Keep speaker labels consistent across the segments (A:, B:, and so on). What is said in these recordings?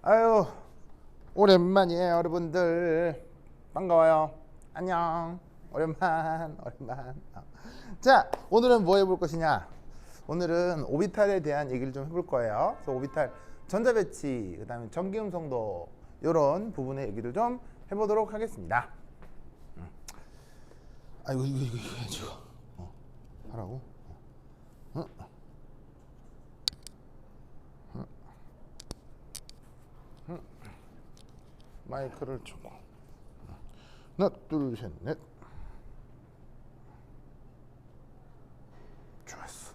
A: 아유, 오랜만이에요, 여러분들. 반가워요. 안녕. 오랜만. 자, 오늘은 뭐 해볼 것이냐? 오늘은 오비탈에 대한 얘기를 좀 해볼 거예요. 그래서 오비탈 전자배치, 그 다음에 전기음성도 이런 부분의 얘기를 좀 해보도록 하겠습니다. 아이고, 이거 해야죠. 하라고? 마이크를 주고 하나 둘 셋 넷. 좋았어.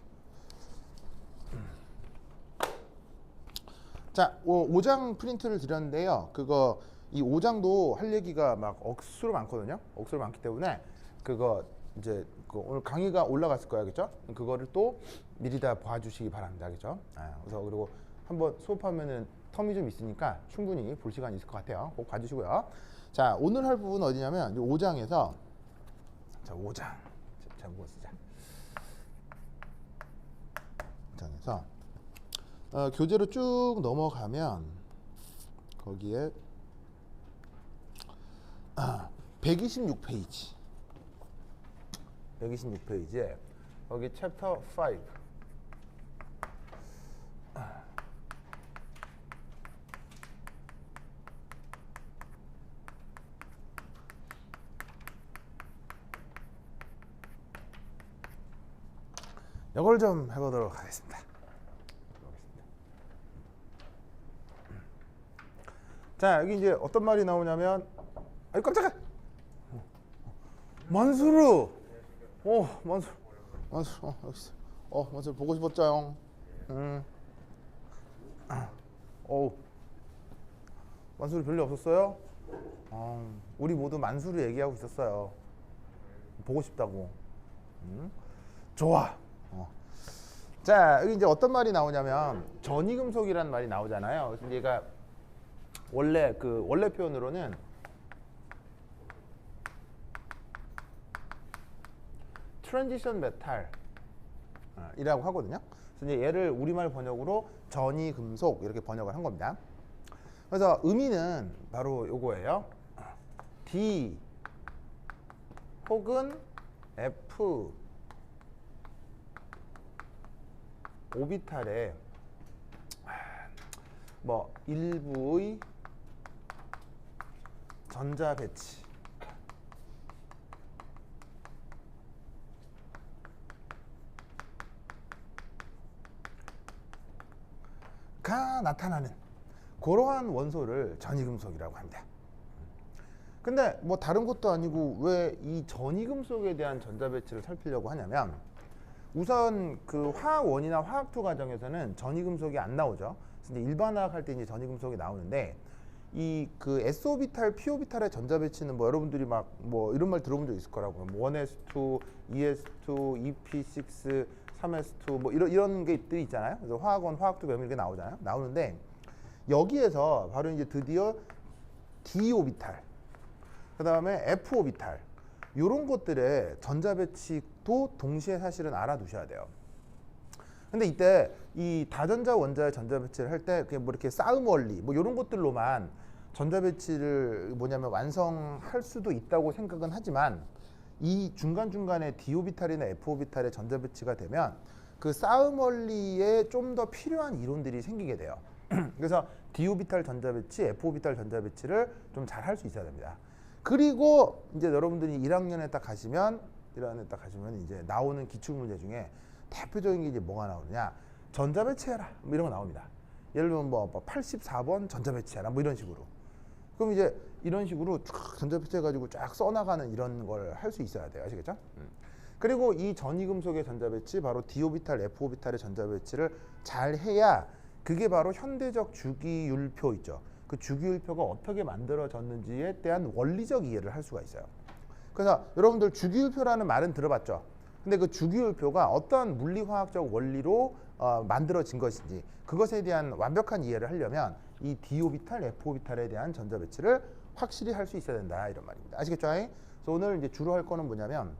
A: 자, 5장 프린트를 드렸는데요. 그거 이 5장도 할 얘기가 막 억수로 많거든요. 억수로 많기 때문에 그거 이제 오늘 강의가 올라갔을 거야, 그죠? 그거를 또 미리 다 봐주시기 바랍니다, 그죠? 그래서 그리고 한번 수업하면은 텀이 좀 있으니까 충분히 볼 시간이 있을 것 같아요. 꼭 봐주시고요. 자, 오늘 할 부분은 어디냐면 5장에서 자, 5장 제목을 쓰자. 5장에서 교재로 쭉 넘어가면 거기에 126페이지 126페이지에 거기 챕터 5 이걸 좀 해보도록 하겠습니다. 자, 여기 이제 어떤 말이 나오냐면, 아이 깜짝이야. 만수르. 만수르. 여기 있어. 만수르 보고 싶었죠. 만수르 별일 없었어요? 우리 모두 만수르 얘기하고 있었어요. 보고 싶다고. 좋아. 자, 여기 이제 어떤 말이 나오냐면 전이금속이라는 말이 나오잖아요. 그래서 얘가 원래 표현으로는 트랜지션 메탈이라고 하거든요. 그래서 이제 얘를 우리말 번역으로 전이금속 이렇게 번역을 한 겁니다. 그래서 의미는 바로 요거예요. D 혹은 F 오비탈에 뭐 일부의 전자 배치가 나타나는 그러한 원소를 전이금속이라고 합니다. 근데 뭐 다른 것도 아니고 왜 이 전이금속에 대한 전자 배치를 살피려고 하냐면 우선 그 화학1이나 화학2 과정에서는 전이금속이 안 나오죠. 이제 일반화학 할 때 이제 전이금속이 나오는데 이 그 s오비탈, p오비탈의 전자 배치는 뭐 여러분들이 막 뭐 이런 말 들어본 적 있을 거라고요. 뭐 1s2, 2s2, EP6, 3s2 뭐 이런 게들이 있잖아요. 그래서 화학1, 화학2 배우면 이렇게 나오잖아요. 나오는데 여기에서 바로 이제 드디어 d오비탈, 그다음에 f오비탈 이런 것들의 전자 배치도 동시에 사실은 알아두셔야 돼요. 근데 이때 이 다전자 원자의 전자 배치를 할 때 그냥 뭐 이렇게 싸움 원리 뭐 이런 것들로만 전자 배치를 뭐냐면 완성할 수도 있다고 생각은 하지만 이 중간중간에 d오비탈이나 f오비탈의 전자 배치가 되면 그 싸움 원리에 좀 더 필요한 이론들이 생기게 돼요. 그래서 d오비탈 전자 배치, f오비탈 전자 배치를 좀 잘 할 수 있어야 됩니다. 그리고 이제 여러분들이 1학년에 딱 가시면 이제 나오는 기출문제 중에 대표적인 게 이제 뭐가 나오느냐, 전자 배치해라 뭐 이런 거 나옵니다. 예를 들면 뭐 84번 전자 배치해라 뭐 이런 식으로. 그럼 이제 이런 식으로 쫙 전자 배치해가지고 쫙 써나가는 이런 걸 할 수 있어야 돼요. 아시겠죠? 그리고 이 전이금속의 전자 배치, 바로 d오비탈, f오비탈의 전자 배치를 잘 해야 그게 바로 현대적 주기율표 있죠. 그 주기율표가 어떻게 만들어졌는지에 대한 원리적 이해를 할 수가 있어요. 그래서 여러분들 주기율표라는 말은 들어봤죠? 근데 그 주기율표가 어떤 물리화학적 원리로 만들어진 것인지 그것에 대한 완벽한 이해를 하려면 이 d오비탈, f오비탈에 대한 전자 배치를 확실히 할 수 있어야 된다 이런 말입니다. 아시겠죠? 그래서 오늘 이제 주로 할 거는 뭐냐면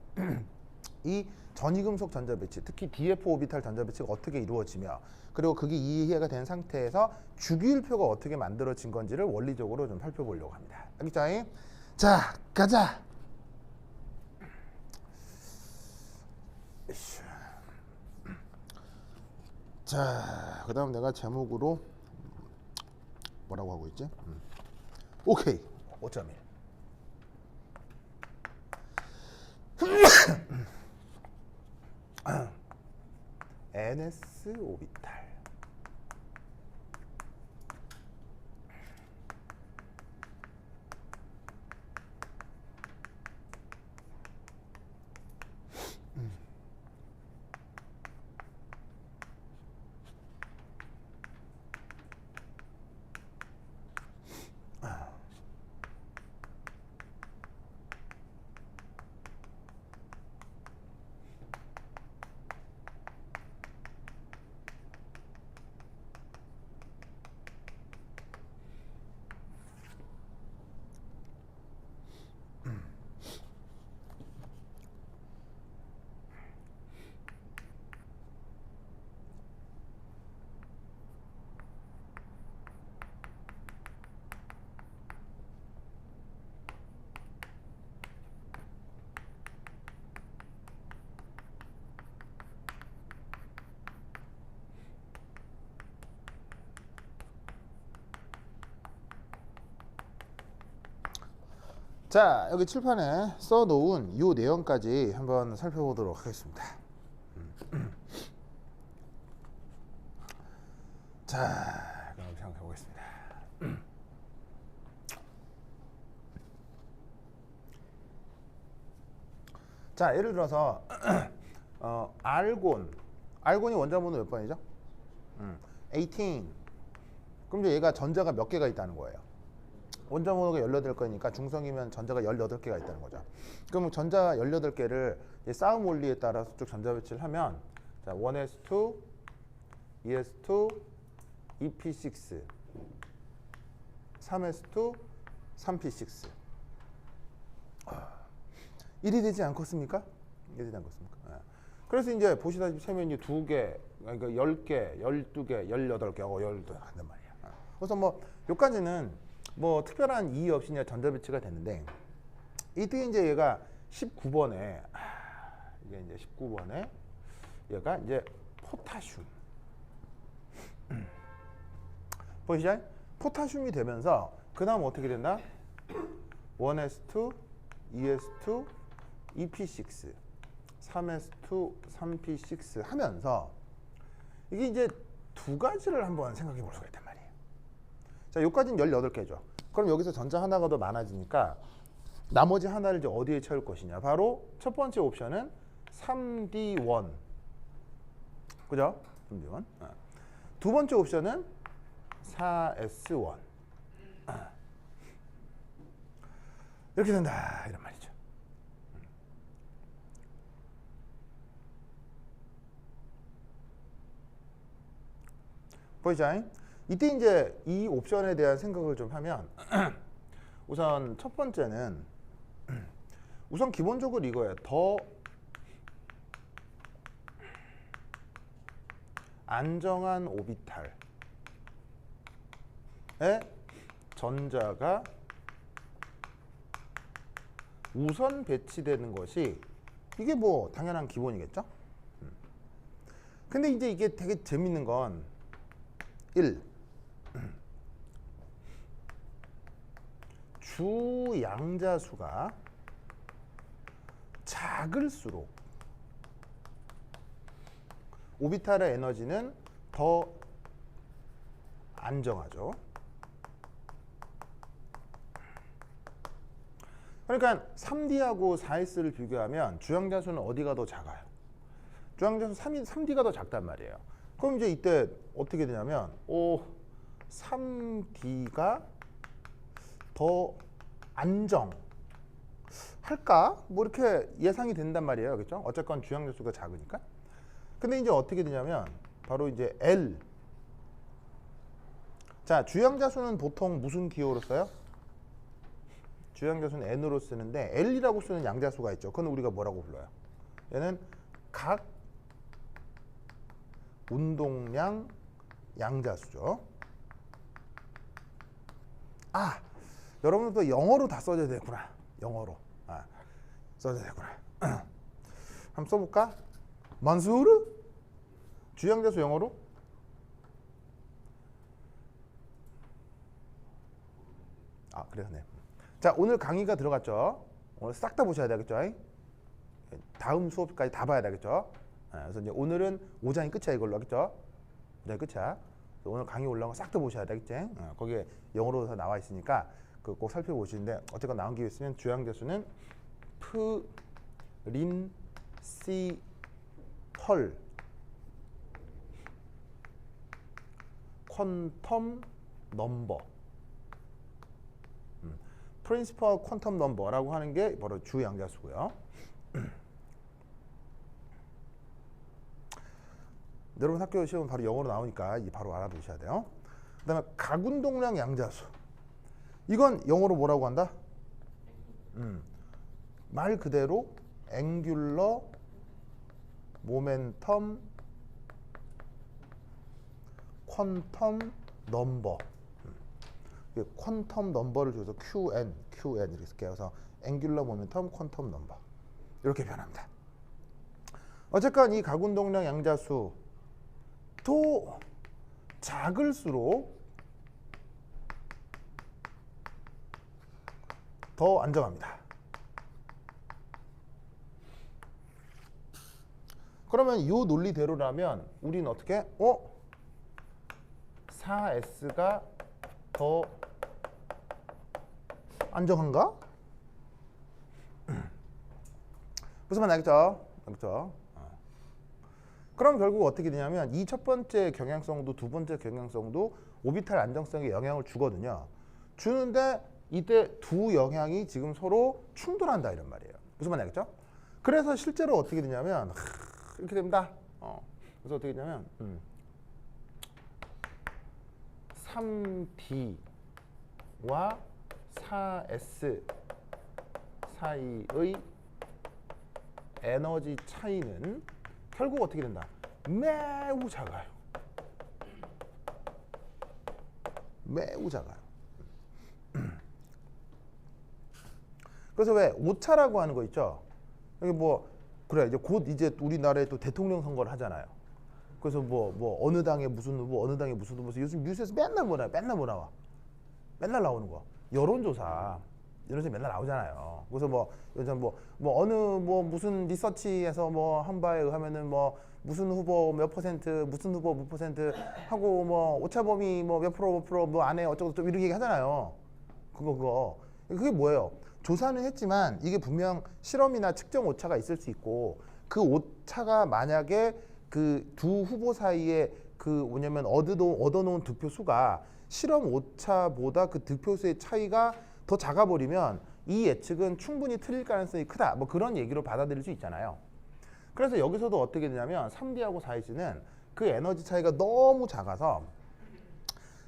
A: 이 전이금속 전자배치, 특히 DF 오비탈 전자배치가 어떻게 이루어지며 그리고 그게 이해가 된 상태에서 주기율표가 어떻게 만들어진 건지를 원리적으로 좀 살펴보려고 합니다. 알겠죠? 자, 가자. 자, 그 다음 내가 제목으로 뭐라고 하고 있지? 오케이, 5.1. NS 오비탈. 자, 여기 칠판에 써놓은 이 내용까지 한번 살펴보도록 하겠습니다. 자, 그럼 생각해 보겠습니다. 자, 예를 들어서 알곤이 원자번호 몇 번이죠? 18. 그럼 이제 얘가 전자가 몇 개가 있다는 거예요. 원자번호가 18개니까 중성이면 전자가 18개가 있다는 거죠. 그럼 전자 18개를 싸움 원리에 따라서 쭉 전자 배치를 하면 자, 1s2, 2s2, 2p6, 3s2, 3p6. 1이 되지 않겠습니까? 1이 되지 않겠습니까? 그래서 이제 보시다시피 세면이 2개, 그러니까 10개, 12개, 18개, 12개 한단 말이야. 그래서 뭐 여기까지는 뭐 특별한 이의 없이 그냥 전자 배치가 됐는데 이때 이제 얘가 19번에 이게 이제 19번에 얘가 이제 포타슘 보이시죠? 포타슘이 되면서 그 다음 어떻게 된다? 1s2, 2s2, 2p6, 3s2, 3p6 하면서 이게 이제 두 가지를 한번 생각해 볼 수가 있단 말이에요. 자, 여기까지는 18개죠. 그럼 여기서 전자 하나가 더 많아지니까 나머지 하나를 이제 어디에 채울 것이냐. 바로 첫 번째 옵션은 3D1. 그죠? 3D1. 두 번째 옵션은 4S1. 이렇게 된다. 이런 말이죠. 보이죠? 이때 이제 이 옵션에 대한 생각을 좀 하면 우선 첫 번째는 우선 기본적으로 이거예요. 더 안정한 오비탈에 전자가 우선 배치되는 것이 이게 뭐 당연한 기본이겠죠. 근데 이제 이게 되게 재밌는 건 1. 주 양자수가 작을수록 오비탈의 에너지는 더 안정하죠. 그러니까 3D하고 4S를 비교하면 주양자수는 어디가 더 작아요? 주양자수 3D가 더 작단 말이에요. 그럼 이제 이때 어떻게 되냐면 3D가 더 안정할까? 뭐 이렇게 예상이 된단 말이에요. 그렇죠? 어쨌건 주양자수가 작으니까. 근데 이제 어떻게 되냐면 바로 이제 L. 자, 주양자수는 보통 무슨 기호로 써요? 주양자수는 N으로 쓰는데 L이라고 쓰는 양자수가 있죠. 그건 우리가 뭐라고 불러요? 얘는 각 운동량 양자수죠. 아, 여러분도 영어로 다 써줘야 되구나. 영어로 써줘야 되구나. 한번 써볼까? 만수르? 주양자수 영어로? 그래요. 네. 자, 오늘 강의가 들어갔죠. 오늘 싹 다 보셔야 되겠죠. 다음 수업까지 다 봐야 되겠죠. 그래서 이제 오늘은 5장이 끝이야. 이걸로 하겠죠. 5장이 끝이야. 오늘 강의 올라온 거 싹 다 보셔야 되겠지. 거기에 영어로 다 나와 있으니까 꼭 살펴보시는데, 어쨌건 나온 게 있으면 주양자수는 프린시펄 퀀텀 넘버, 프린시펄 퀀텀 넘버라고 하는 게 바로 주양자수고요. 여러분 학교 시험 바로 영어로 나오니까 이 바로 알아두셔야 돼요. 그다음에 각운동량 양자수. 이건 영어로 뭐라고 한다? 말 그대로 앵귤러 모멘텀 퀀텀 넘버. 퀀텀 넘버를 줘서 QN 이렇게 쓸게요. 그래서 앵귤러 모멘텀 퀀텀 넘버 이렇게 표현합니다. 어쨌건 이 각운동량 양자수 또 작을수록 더 안정합니다. 그러면 이 논리대로라면 우리는 어떻게? 4S가 더 안정한가? 무슨 말 알겠죠? 그럼 결국 어떻게 되냐면 이 첫 번째 경향성도 두 번째 경향성도 오비탈 안정성에 영향을 주거든요. 주는데 이때 두 영향이 지금 서로 충돌한다 이런 말이에요. 무슨 말 알겠죠? 그래서 실제로 어떻게 되냐면 이렇게 됩니다. 그래서 어떻게 되냐면 3D와 4S 사이의 에너지 차이는 결국 어떻게 된다? 매우 작아요. 매우 작아요. 그래서 왜 오차라고 하는 거 있죠? 여기 그래 이제 곧 이제 우리나라에 또 대통령 선거를 하잖아요. 그래서 어느 당에 무슨 후보, 어느 당에 무슨 후보. 요즘 뉴스에서 맨날 뭐 나와. 맨날 나오는 거. 여론조사. 이런 식 맨날 나오잖아요. 그래서 요즘 어느 무슨 리서치에서 한 바에 의하면은 무슨 후보 몇 퍼센트, 무슨 후보 몇 퍼센트 하고 오차범위 몇 프로 안에 어쩌고 좀 이렇게 얘기하잖아요. 그게 뭐예요? 조사는 했지만 이게 분명 실험이나 측정 오차가 있을 수 있고, 그 오차가 만약에 그 두 후보 사이에 뭐냐면 얻어놓은 득표 수가 실험 오차보다 그 득표 수의 차이가 더 작아버리면 이 예측은 충분히 틀릴 가능성이 크다. 그런 얘기로 받아들일 수 있잖아요. 그래서 여기서도 어떻게 되냐면 3D하고 4S는 그 에너지 차이가 너무 작아서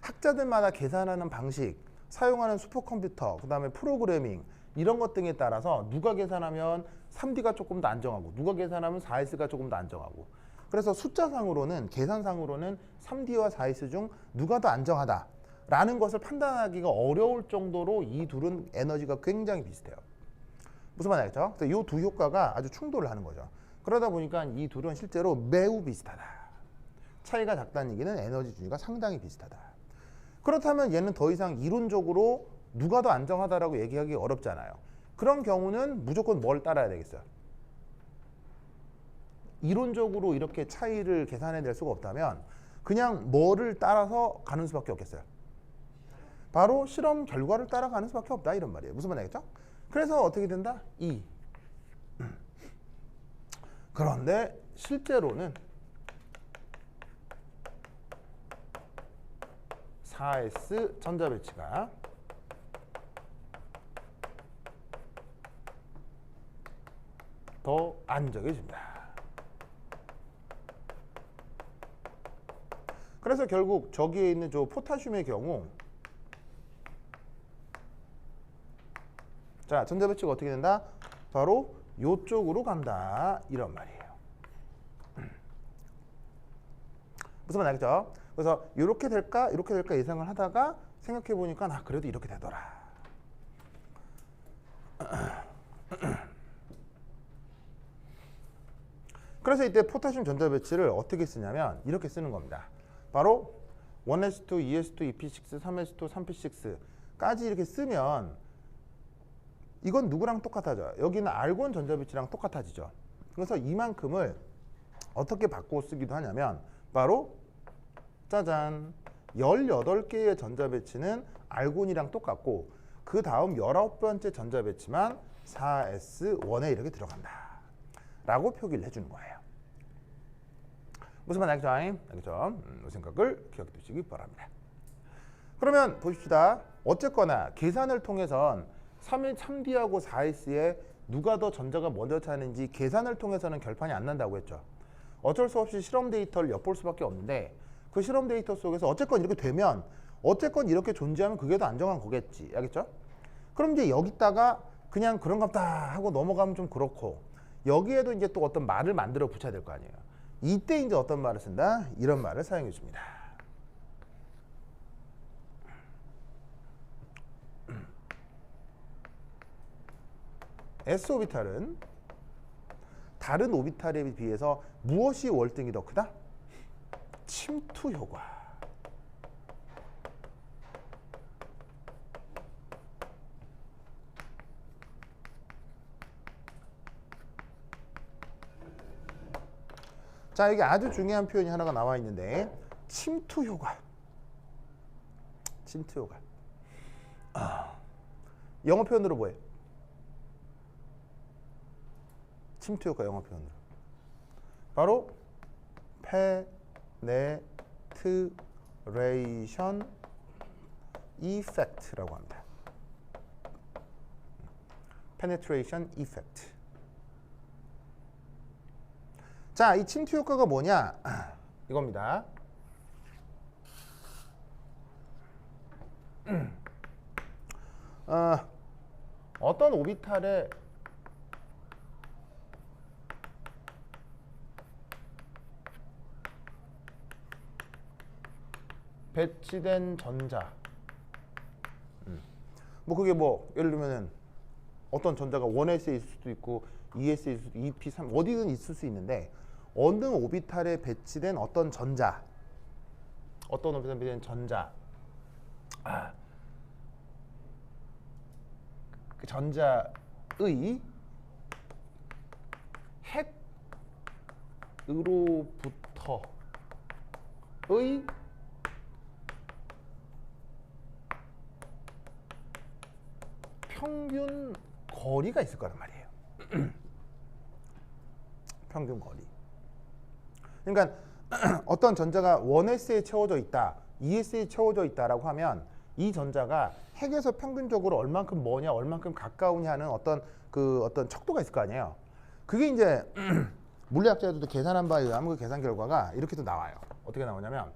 A: 학자들마다 계산하는 방식, 사용하는 슈퍼컴퓨터, 그 다음에 프로그래밍 이런 것 등에 따라서 누가 계산하면 3D가 조금 더 안정하고 누가 계산하면 4S가 조금 더 안정하고, 그래서 숫자상으로는 계산상으로는 3D와 4S 중 누가 더 안정하다라는 것을 판단하기가 어려울 정도로 이 둘은 에너지가 굉장히 비슷해요. 무슨 말 알겠죠? 이 두 효과가 아주 충돌을 하는 거죠. 그러다 보니까 이 둘은 실제로 매우 비슷하다. 차이가 작다는 얘기는 에너지 준위가 상당히 비슷하다. 그렇다면 얘는 더 이상 이론적으로 누가 더 안정하다라고 얘기하기 어렵잖아요. 그런 경우는 무조건 뭘 따라야 되겠어요? 이론적으로 이렇게 차이를 계산해낼 수가 없다면 그냥 뭐를 따라서 가는 수밖에 없겠어요? 바로 실험 결과를 따라가는 수밖에 없다 이런 말이에요. 무슨 말 알겠죠? 그래서 어떻게 된다? 그런데 실제로는 4S 전자배치가 더 안정해집니다. 그래서 결국 저기에 있는 저 포타슘의 경우, 자 전자배치가 어떻게 된다? 바로 요쪽으로 간다 이런 말이에요. 무슨 말 알겠죠? 그래서 이렇게 될까 예상을 하다가 생각해 보니까 나 그래도 이렇게 되더라. 그래서 이때 포타슘 전자 배치를 어떻게 쓰냐면 이렇게 쓰는 겁니다. 바로 1s2, 2s2, 2p6, 3s2, 3p6까지 이렇게 쓰면 이건 누구랑 똑같아져요? 여기는 알곤 전자 배치랑 똑같아지죠. 그래서 이만큼을 어떻게 바꾸어 쓰기도 하냐면 바로 짜잔 18개의 전자 배치는 알곤이랑 똑같고 그 다음 19번째 전자 배치만 4s1에 이렇게 들어간다 라고 표기를 해주는 거예요. 무슨 말 알겠죠? 알겠죠? 이 생각을 기억해 두시기 바랍니다. 그러면 보십시다. 어쨌거나 계산을 통해선 3D하고 4S에 누가 더 전자가 먼저 차는지 계산을 통해서는 결판이 안 난다고 했죠. 어쩔 수 없이 실험 데이터를 엿볼 수밖에 없는데 그 실험 데이터 속에서 어쨌건 이렇게 되면 어쨌건 이렇게 존재하면 그게 더 안정한 거겠지. 알겠죠? 그럼 이제 여기다가 그냥 그런갑다 하고 넘어가면 좀 그렇고 여기에도 이제 또 어떤 말을 만들어 붙여야 될 거 아니에요. 이때 이제 어떤 말을 쓴다? 이런 말을 사용해 줍니다. S 오비탈은 다른 오비탈에 비해서 무엇이 월등히 더 크다? 침투 효과. 자, 여기 아주 중요한 표현이 하나가 나와 있는데 침투 효과. 침투 효과. 영어 표현으로 뭐예요? 침투 효과 영어 표현으로. 바로 penetration effect라고 합니다. penetration effect. 자, 이 침투 효과가 뭐냐? 이겁니다. 어떤 오비탈에 배치된 전자, 뭐 그게 뭐 예를 들면은 어떤 전자가 1s에 있을 수도 있고 2s에 있을 수도 있고 2p, 3 어디든 있을 수 있는데 어느 오비탈에 배치된 어떤 전자, 어떤 오비탈에 배치된 전자, 그 전자의 핵으로부터의 평균 거리가 있을 거란 말이에요. 평균 거리. 그러니까 어떤 전자가 1s에 채워져 있다, 2s에 채워져 있다라고 하면 이 전자가 핵에서 평균적으로 얼만큼 머냐, 얼만큼 가까우냐 하는 어떤 척도가 있을 거 아니에요. 그게 이제 물리학자들도 계산한 바에 의하면 그 계산 결과가 이렇게 또 나와요. 어떻게 나오냐면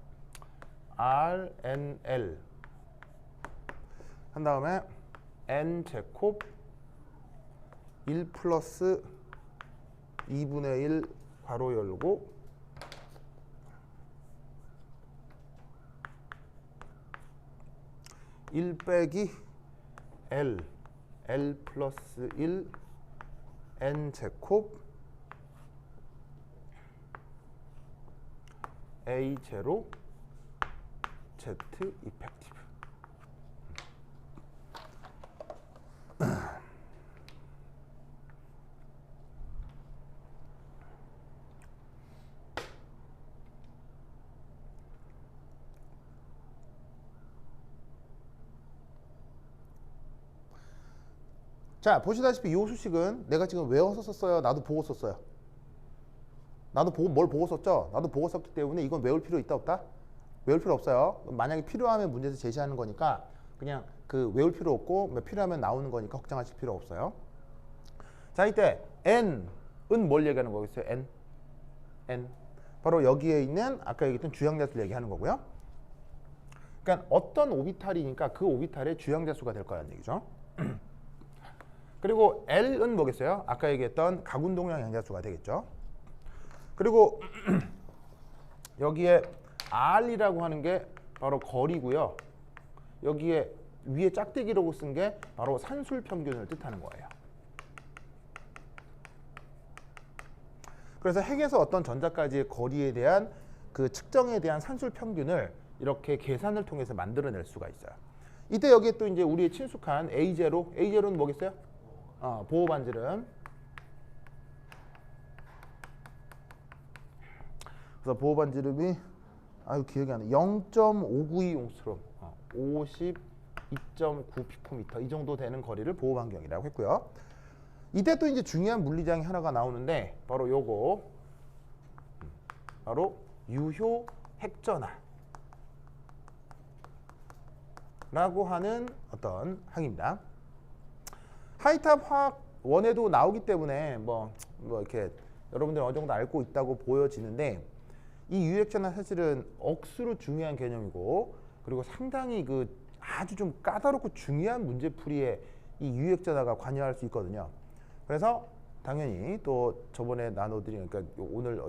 A: RNL 한 다음에 N 제곱 1 플러스 2분의 1 괄호 열고 (1 빼기 L) L 플러스 1 N 제곱 A 제로 Z 이펙티브. 자, 보시다시피 이 수식은 내가 지금 외워서 썼어요? 나도 보고 썼어요? 나도 보고 뭘 보고 썼죠? 나도 보고 썼기 때문에 이건 외울 필요 있다 없다? 외울 필요 없어요. 만약에 필요하면 문제에서 제시하는 거니까 그냥 그 외울 필요 없고 필요하면 나오는 거니까 걱정하실 필요 없어요. 자, 이때 N은 뭘 얘기하는 거겠어요? N. 바로 여기에 있는 아까 얘기했던 주양자수를 얘기하는 거고요. 그러니까 어떤 오비탈이니까 그 오비탈의 주양자수가 될 거라는 얘기죠. 그리고 L은 뭐겠어요? 아까 얘기했던 각운동량 양자수가 되겠죠. 그리고 여기에 R이라고 하는 게 바로 거리고요. 여기에 위에 짝대기라고 쓴 게 바로 산술 평균을 뜻하는 거예요. 그래서 핵에서 어떤 전자까지의 거리에 대한 그 측정에 대한 산술 평균을 이렇게 계산을 통해서 만들어낼 수가 있어요. 이때 여기에 또 이제 우리의 친숙한 A0는 뭐겠어요? 보호 반지름. 그래서 보호 반지름이 기억이 안 나. 0.592옹스트롬, 52.9 피코미터 이 정도 되는 거리를 보호 반경이라고 했고요. 이때 또 이제 중요한 물리량이 하나가 나오는데 바로 요거 바로 유효 핵전하 라고 하는 어떤 항입니다. 하이탑 화학 원에도 나오기 때문에 뭐 이렇게 여러분들 어느 정도 알고 있다고 보여지는데 이 유효핵전하 사실은 억수로 중요한 개념이고 그리고 상당히 그 아주 좀 까다롭고 중요한 문제풀이에 이 유효핵전하가 관여할 수 있거든요. 그래서 당연히 또 저번에 나눠드린 그러니까 오늘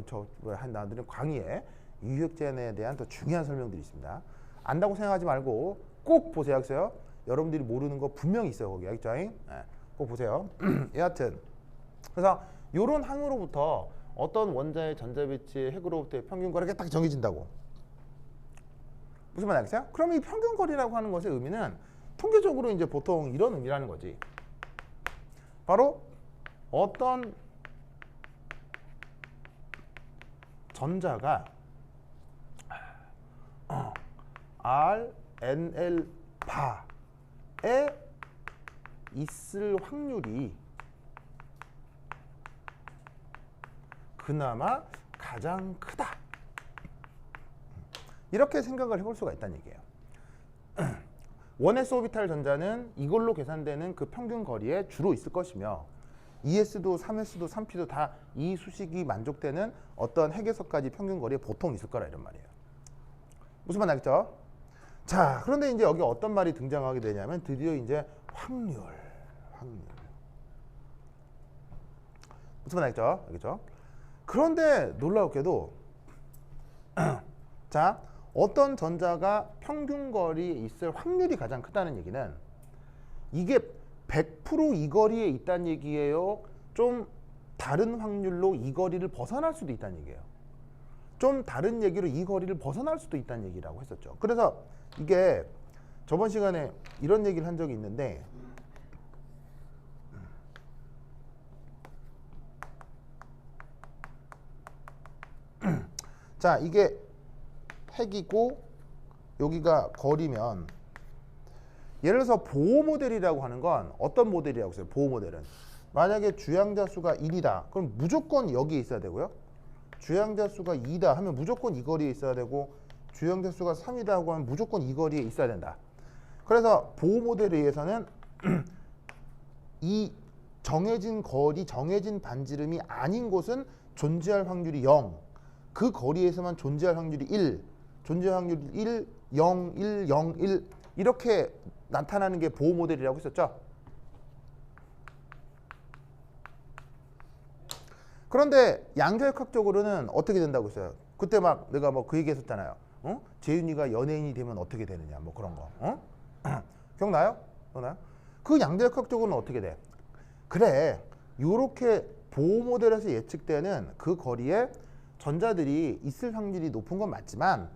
A: 나눠드린 강의에 유효핵전에 대한 또 중요한 설명들이 있습니다. 안다고 생각하지 말고 꼭 보세요. 학생 여러분들이 모르는 거 분명히 있어요. 거기 알겠죠? 네, 꼭 보세요. 여하튼 그래서 이런 항으로부터 어떤 원자의 전자배치의 핵으로부터의 평균거리가 딱 정해진다고. 무슨 말 알겠어요? 그럼 이 평균거리라고 하는 것의 의미는 통계적으로 이제 보통 이런 의미라는 거지. 바로 어떤 전자가 R, NL 바에 있을 확률이 그나마 가장 크다. 이렇게 생각을 해볼 수가 있다는 얘기예요. 원S 오비탈 전자는 이걸로 계산되는 그 평균 거리에 주로 있을 것이며 2s도 3s도 3p도 다 이 수식이 만족되는 어떤 핵에서까지 평균 거리에 보통 있을 거라 이런 말이에요. 무슨 말 알겠죠? 자, 그런데 이제 여기 어떤 말이 등장하게 되냐면 드디어 이제 확률. 무슨 말 알겠죠? 알겠죠? 그런데 놀라웠게도 자, 어떤 전자가 평균 거리에 있을 확률이 가장 크다는 얘기는 이게 100% 이 거리에 있다는 얘기예요? 좀 다른 확률로 이 거리를 벗어날 수도 있다는 얘기예요. 좀 다른 얘기로 이 거리를 벗어날 수도 있다는 얘기라고 했었죠. 그래서 이게 저번 시간에 이런 얘기를 한 적이 있는데 자, 이게 핵이고 여기가 거리면 예를 들어서 보호 모델이라고 하는 건 어떤 모델이라고 했어요? 보호 모델은 만약에 주양자 수가 1이다. 그럼 무조건 여기에 있어야 되고요. 주양자 수가 2다 하면 무조건 이 거리에 있어야 되고 주양자 수가 3이다 하고 하면 무조건 이 거리에 있어야 된다. 그래서 보호 모델에 의해서는 이 정해진 거리, 정해진 반지름이 아닌 곳은 존재할 확률이 0. 그 거리에서만 존재할 확률이 1. 존재할 확률이 1, 0, 1, 0, 1 이렇게 나타나는 게 보호 모델이라고 했었죠. 그런데 양자역학적으로는 어떻게 된다고 했어요? 그때 막 내가 뭐 그 얘기 했었잖아요. 재윤이가 연예인이 되면 어떻게 되느냐 뭐 그런 거. 기억나요? 그 양자역학적으로는 어떻게 돼? 그래, 요렇게 보호 모델에서 예측되는 그 거리에 전자들이 있을 확률이 높은 건 맞지만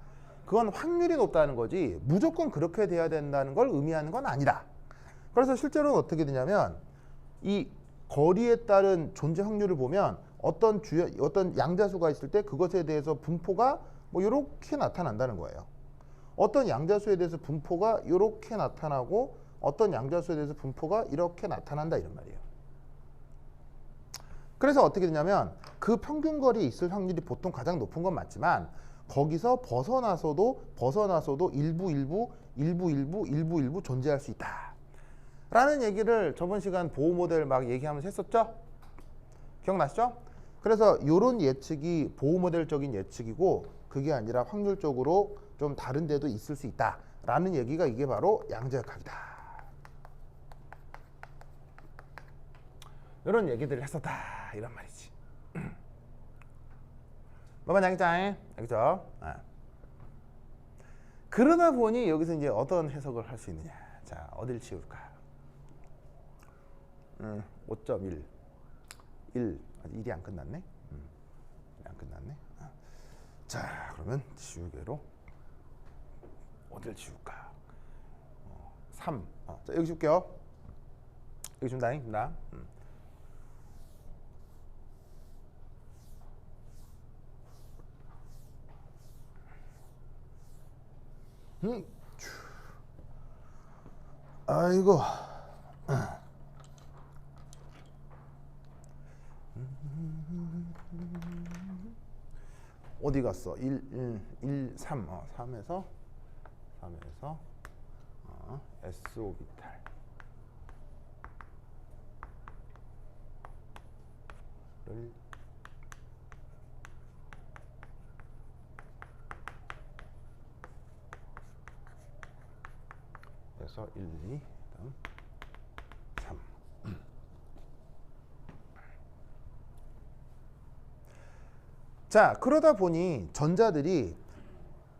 A: 그건 확률이 높다는 거지 무조건 그렇게 돼야 된다는 걸 의미하는 건 아니다. 그래서 실제로는 어떻게 되냐면 이 거리에 따른 존재 확률을 보면 어떤 양자수가 있을 때 그것에 대해서 분포가 뭐 이렇게 나타난다는 거예요. 어떤 양자수에 대해서 분포가 이렇게 나타나고 어떤 양자수에 대해서 분포가 이렇게 나타난다 이런 말이에요. 그래서 어떻게 되냐면 그 평균 거리에 있을 확률이 보통 가장 높은 건 맞지만 거기서 벗어나서도 일부 존재할 수 있다. 라는 얘기를 저번 시간 보호 모델 막 얘기하면서 했었죠? 기억나시죠? 그래서 이런 예측이 보호 모델적인 예측이고 그게 아니라 확률적으로 좀 다른 데도 있을 수 있다. 라는 얘기가 이게 바로 양자역학이다. 이런 얘기들을 했었다 이런 말이지. 뭐만 알겠죠? 알겠죠? 그러다 보니 여기서 이제 어떤 해석을 할 수 있느냐. 자, 어딜 치울까? 5.1 1 아직 1이 안 끝났네. 안 끝났네. 자, 그러면 지우개로 어딜 지울까? 3. 자, 여기 줄게요. 여기 준다잉. 나. 아이고. 어디 갔어? 3. 3에서 S 오비탈. 를 그래서 1, 2, 그다음 3. 자, 그러다 보니 전자들이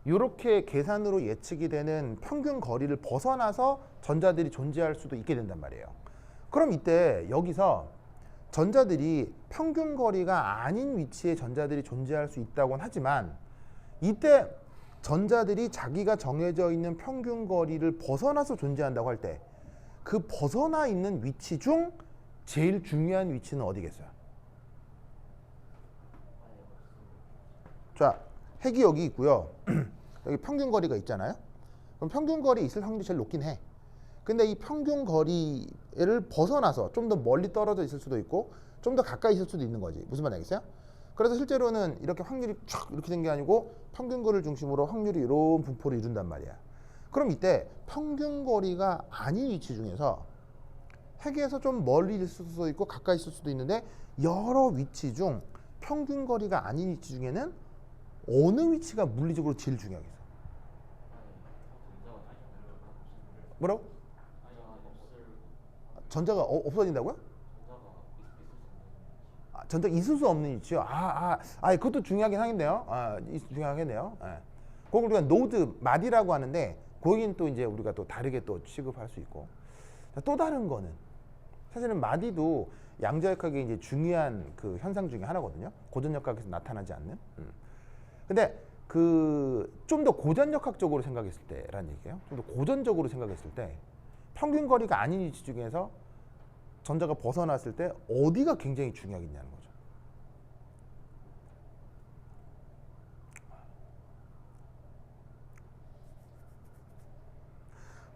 A: 이렇게 계산으로 예측이 되는 평균 거리를 벗어나서 전자들이 존재할 수도 있게 된단 말이에요. 그럼 이때 여기서 전자들이 평균 거리가 아닌 위치에 전자들이 존재할 수 있다고는 하지만 이때 전자들이 자기가 정해져 있는 평균 거리를 벗어나서 존재한다고 할 때 그 벗어나 있는 위치 중 제일 중요한 위치는 어디겠어요? 자, 핵이 여기 있고요. 여기 평균 거리가 있잖아요. 그럼 평균 거리에 있을 확률이 제일 높긴 해. 근데 이 평균 거리를 벗어나서 좀 더 멀리 떨어져 있을 수도 있고 좀 더 가까이 있을 수도 있는 거지. 무슨 말 알겠어요? 그래서 실제로는 이렇게 확률이 쫙 이렇게 된 게 아니고 평균 거리를 중심으로 확률이 이런 분포를 이룬단 말이야. 그럼 이때 평균 거리가 아닌 위치 중에서 핵에서 좀 멀리 있을 수도 있고 가까이 있을 수도 있는데 여러 위치 중 평균 거리가 아닌 위치 중에는 어느 위치가 물리적으로 제일 중요하겠어? 뭐라고? 전자가 없어진다고요? 전자가 있을 수 없는 위치요. 그것도 중요하긴 하겠네요. 중요하겠네요. 그걸 우리가 노드 마디라고 하는데 거긴 또 이제 우리가 또 다르게 또 취급할 수 있고. 자, 또 다른 거는 사실은 마디도 양자역학의 이제 중요한 그 현상 중에 하나거든요. 고전역학에서 나타나지 않는. 근데 그 좀 더 고전역학적으로 생각했을 때라는 얘기예요. 좀 더 고전적으로 생각했을 때 평균 거리가 아닌 위치 중에서 전자가 벗어났을 때 어디가 굉장히 중요하겠냐는 거죠.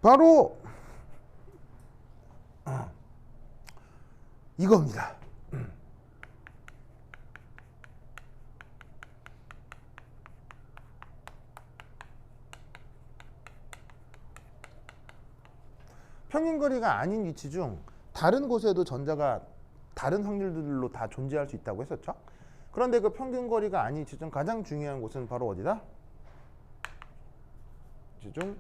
A: 바로 이겁니다. 평균 거리가 아닌 위치 중 다른 곳에도 전자가 다른 확률들로 다 존재할 수 있다고 했었죠. 그런데 그 평균 거리가 아닌 위치 중 가장 중요한 곳은 바로 어디다? 위치 중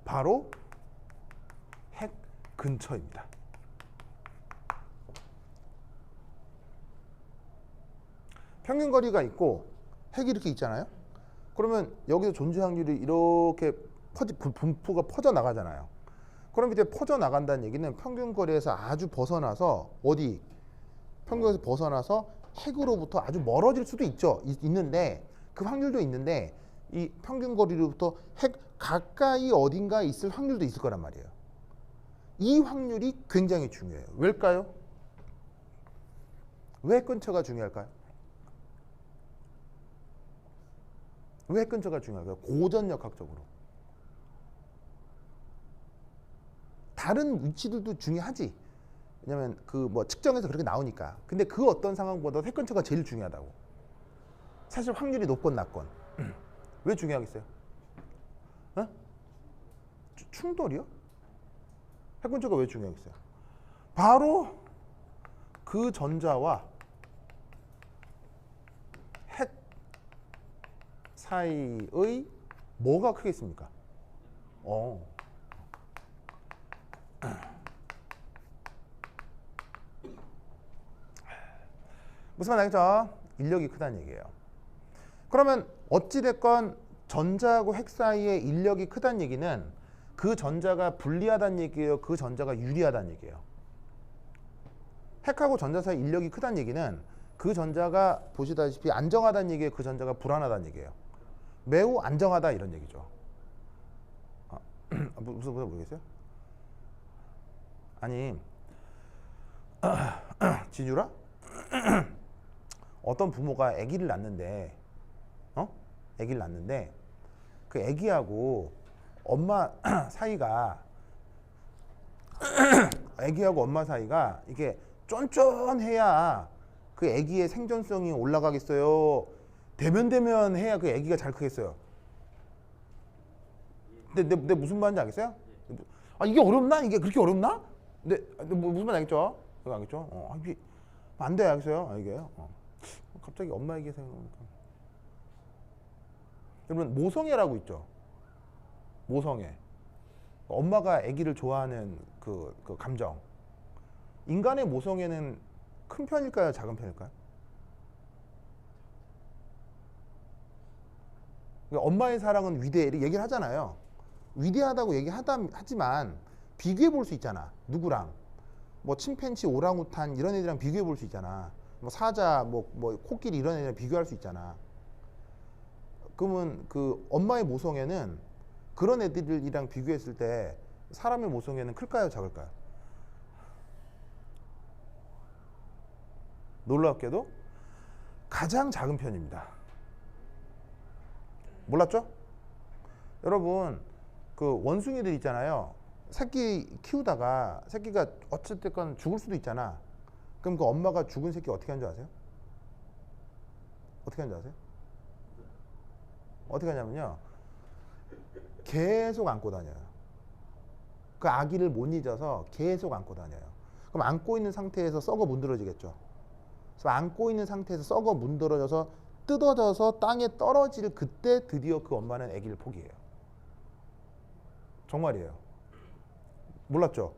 A: 바로 핵 근처입니다. 평균 거리가 있고 핵이 이렇게 있잖아요. 그러면 여기서 존재 확률이 이렇게 분포가 퍼져 나가잖아요. 그럼 이제 퍼져 나간다는 얘기는 평균 거리에서 아주 벗어나서 어디? 평균에서 벗어나서 핵으로부터 아주 멀어질 수도 있죠. 있는데 그 확률도 있는데 이 평균 거리로부터 핵 가까이 어딘가에 있을 확률도 있을 거란 말이에요. 이 확률이 굉장히 중요해요. 왜일까요? 왜 근처가 중요할까요? 왜 근처가 중요할까요? 고전역학적으로. 다른 위치들도 중요하지. 왜냐면 그 뭐 측정해서 그렇게 나오니까. 근데 그 어떤 상황보다 핵 근처가 제일 중요하다고. 사실 확률이 높건 낮건. 왜 중요하겠어요? 어? 충돌이요? 핵 근처가 왜 중요하겠어요? 바로 그 전자와 핵 사이의 뭐가 크겠습니까? 어. 무슨 말 알겠죠? 인력이 크다는 얘기예요. 그러면 어찌됐건 전자하고 핵 사이에 인력이 크다는 얘기는 그 전자가 불리하다는 얘기예요? 그 전자가 유리하다는 얘기예요? 핵하고 전자 사이 인력이 크다는 얘기는 그 전자가 보시다시피 안정하다는 얘기예요? 그 전자가 불안하다는 얘기예요? 매우 안정하다 이런 얘기죠. 무슨 모르겠어요? 아니 진유라? 어떤 부모가 아기를 낳는데 아기를 낳는데 그 아기하고 엄마 사이가 아기하고 엄마 사이가 이게 쫀쫀해야 그 아기의 생존성이 올라가겠어요? 대면대면 해야 그 아기가 잘 크겠어요? 근데 내 무슨 말인지 알겠어요? 아 이게 어렵나? 이게 그렇게 어렵나? 근데 무슨 말인지 알겠죠? 이거 알겠죠? 이게 안 돼, 알겠어요? 이게 갑자기 엄마 얘기 생각나니까. 여러분 모성애라고 있죠. 모성애. 엄마가 아기를 좋아하는 그 감정. 인간의 모성애는 큰 편일까요? 작은 편일까요? 그러니까 엄마의 사랑은 위대해 얘기를 하잖아요. 위대하다고 하지만 비교해 볼 수 있잖아. 누구랑? 뭐 침팬치, 오랑우탄 이런 애들이랑 비교해 볼 수 있잖아. 뭐 사자, 뭐 코끼리 이런 애들이랑 비교할 수 있잖아. 그러면 그 엄마의 모성애는 그런 애들이랑 비교했을 때 사람의 모성애는 클까요? 작을까요? 놀랍게도 가장 작은 편입니다. 몰랐죠? 여러분 그 원숭이들 있잖아요. 새끼 키우다가 새끼가 어쨌든 죽을 수도 있잖아. 그럼 그 엄마가 죽은 새끼 어떻게 하는 줄 아세요? 어떻게 하는 줄 아세요? 어떻게 하냐면요. 계속 안고 다녀요. 그 아기를 못 잊어서 계속 안고 다녀요. 그럼 안고 있는 상태에서 썩어 문드러지겠죠. 그래서 안고 있는 상태에서 썩어 문드러져서 뜯어져서 땅에 떨어질 그때 드디어 그 엄마는 아기를 포기해요. 정말이에요. 몰랐죠?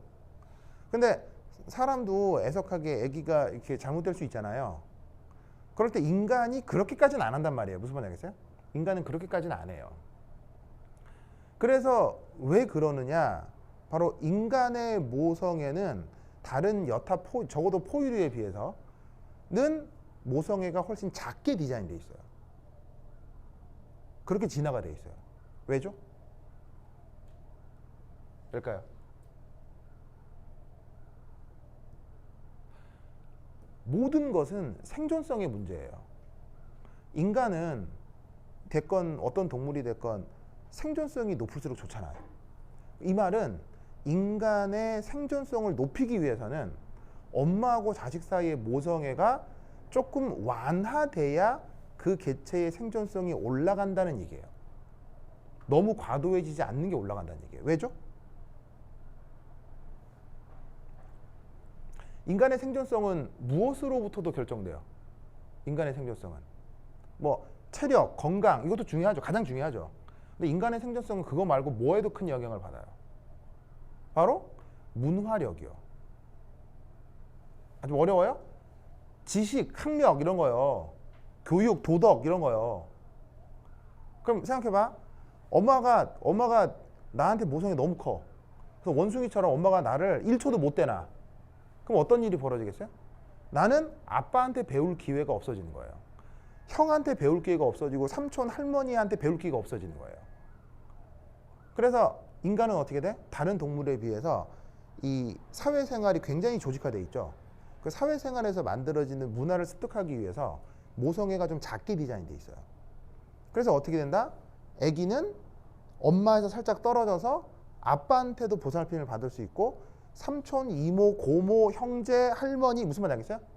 A: 근데 사람도 애석하게 아기가 이렇게 잘못될 수 있잖아요. 그럴 때 인간이 그렇게까지는 안 한단 말이에요. 무슨 말인지 알겠어요? 인간은 그렇게까지는 안 해요. 그래서 왜 그러느냐? 바로 인간의 모성애는 다른 여타 적어도 포유류에 비해서는 모성애가 훨씬 작게 디자인되어 있어요. 그렇게 진화가 되어 있어요. 왜죠? 왜일까요? 모든 것은 생존성의 문제예요. 인간은 됐건 어떤 동물이 됐건 생존성이 높을수록 좋잖아요. 이 말은 인간의 생존성을 높이기 위해서는 엄마하고 자식 사이의 모성애가 조금 완화돼야 그 개체의 생존성이 올라간다는 얘기예요. 너무 과도해지지 않는 게 올라간다는 얘기예요. 왜죠? 인간의 생존성은 무엇으로부터도 결정돼요. 인간의 생존성은 뭐 체력, 건강 이것도 중요하죠. 가장 중요하죠. 근데 인간의 생존성은 그거 말고 뭐에도 큰 영향을 받아요. 바로 문화력이요. 아주 어려워요? 지식, 학력 이런 거요. 교육, 도덕 이런 거요. 그럼 생각해봐. 엄마가 나한테 모성이 너무 커. 그래서 원숭이처럼 엄마가 나를 1초도 못 대놔. 그럼 어떤 일이 벌어지겠어요? 나는 아빠한테 배울 기회가 없어지는 거예요. 형한테 배울 기회가 없어지고 삼촌, 할머니한테 배울 기회가 없어지는 거예요. 그래서 인간은 어떻게 돼? 다른 동물에 비해서 이 사회생활이 굉장히 조직화되어 있죠. 그 사회생활에서 만들어지는 문화를 습득하기 위해서 모성애가 좀 작게 디자인되어 있어요. 그래서 어떻게 된다? 아기는 엄마에서 살짝 떨어져서 아빠한테도 보살핌을 받을 수 있고 삼촌, 이모, 고모, 형제, 할머니 무슨 말인지 알겠어요?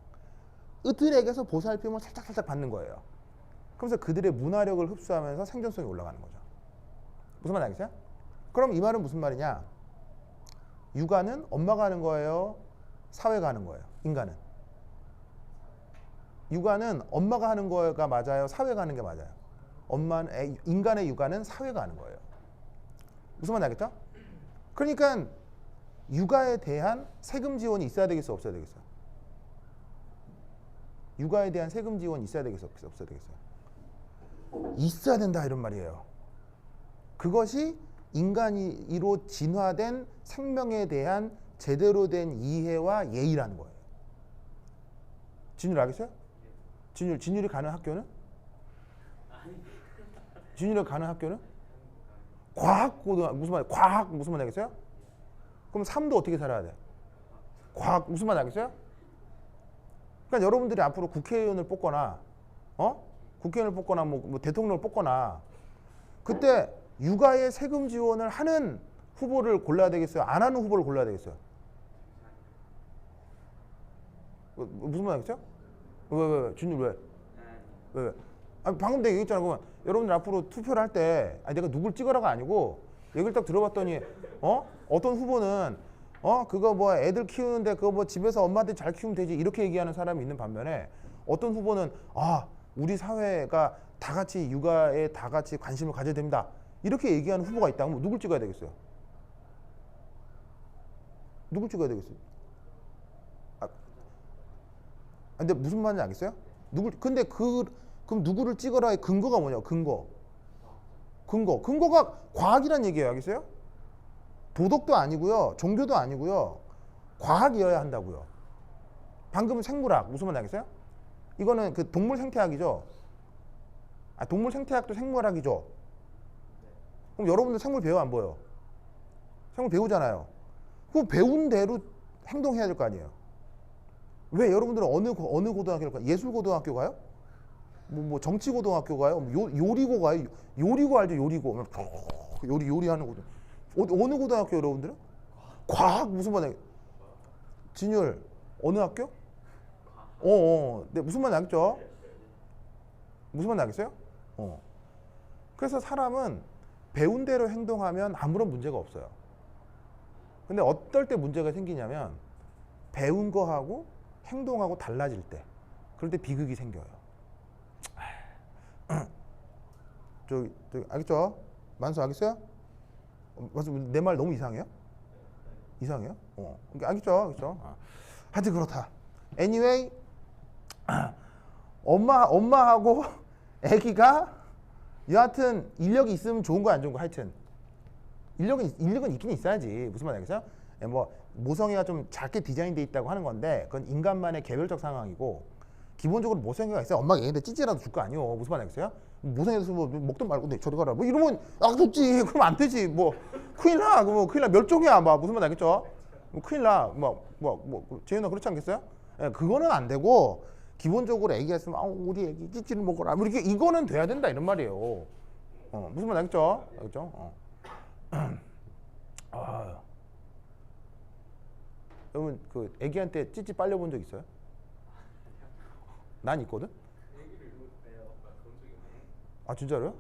A: 그들에게서 보살핌을 살짝 받는 거예요. 그러면서 그들의 문화력을 흡수하면서 생존성이 올라가는 거죠. 무슨 말인지 알겠어요? 그럼 이 말은 무슨 말이냐? 육아는 엄마가 하는 거예요? 사회가 하는 거예요? 인간은? 육아는 엄마가 하는 거가 맞아요? 사회가 하는 게 맞아요? 인간의 육아는 사회가 하는 거예요. 무슨 말인지 알겠죠? 그러니까 육아에 대한 세금 지원이 있어야 되겠어, 없어야 되겠어? 육아에 대한 세금 지원이 있어야 되겠어, 없어야 되겠어요? 있어야 된다 이런 말이에요. 그것이 인간이로 진화된 생명에 대한 제대로 된 이해와 예의라는 거예요. 진율 알겠어요? 진율이 가는 학교는? 진율이 가는 학교는? 무슨 말? 과학 무슨 말 알겠어요? 그럼 삶도 어떻게 살아야 돼? 과학 무슨 말 알겠어요? 그러니까 여러분들이 앞으로 국회의원을 뽑거나, 국회의원을 뽑거나 뭐 대통령을 뽑거나, 그때 육아에 세금 지원을 하는 후보를 골라야 되겠어요? 안 하는 후보를 골라야 되겠어요? 무슨 말 알겠어요? 왜? 준율 왜? 아니, 방금 내가 얘기했잖아. 그러면 여러분들 앞으로 투표를 할 때 내가 누굴 찍으라가 아니고 얘기를 딱 들어봤더니 어떤 후보는 그거 뭐 애들 키우는데 그거 뭐 집에서 엄마한테 잘 키우면 되지 이렇게 얘기하는 사람이 있는 반면에 어떤 후보는 우리 사회가 다 같이 육아에 다 같이 관심을 가져야 됩니다 이렇게 얘기하는 후보가 있다면 누굴 찍어야 되겠어요? 누굴 찍어야 되겠어요? 근데 무슨 말인지 알겠어요? 근데 그럼 누구를 찍어라의 근거가 뭐냐고, 근거가 과학이란 얘기예요, 알겠어요? 도덕도 아니고요, 종교도 아니고요, 과학이어야 한다고요. 방금 생물학 무슨 말인지 알겠어요? 이거는 그 동물 생태학이죠. 동물 생태학도 생물학이죠. 그럼 여러분들 생물 배워 안 보여? 생물 배우잖아요. 그 배운 대로 행동해야 될 거 아니에요. 왜 여러분들은 어느 고등학교를 가요? 예술고등학교 가요? 뭐 정치고등학교 가요? 요리고 가요? 요리고 알죠? 요리고 요리하는 고등. 어느 고등학교 여러분들은? 과학 무슨 말이야? 진율 어느 학교? 네, 무슨 말인지 알겠죠? 무슨 말인지 알겠어요? 그래서 사람은 배운 대로 행동하면 아무런 문제가 없어요. 근데 어떨 때 문제가 생기냐면 배운 거하고 행동하고 달라질 때, 그럴 때 비극이 생겨요. 저기 알겠죠? 만수 알겠어요? 만수 내 말 너무 이상해요? 이상해요? 알겠죠? 하여튼 그렇다. Anyway, 엄마하고 아기가 여하튼 인력이 있으면 좋은 거 안 좋은 거 하여튼 인력은 있긴 있어야지. 무슨 말 알겠어요? 뭐 모성애가 좀 작게 디자인돼 있다고 하는 건데 그건 인간만의 개별적 상황이고 기본적으로 모성애가 있어요. 엄마가 얘한테 찌찌라도 줄 거 아니에요. 무슨 말 알겠어요? 모성애에서 뭐 먹든 말고 내 저리 가라 뭐 이러면 좋지. 그럼 안 되지. 뭐 큰일 나. 큰일 나. 멸종이야. 뭐 무슨 말 알겠죠? 큰일 나. 재윤아 그렇지 않겠어요? 그거는 안 되고 기본적으로 애기가 있으면 우리 애기 찌찌를 먹어라. 뭐 이렇게 이거는 돼야 된다 이런 말이에요. 무슨 말 알겠죠? 알겠죠? 여러분 그 애기한테 찌찌 빨려본 적 있어요? 난 있거든. 진짜로요?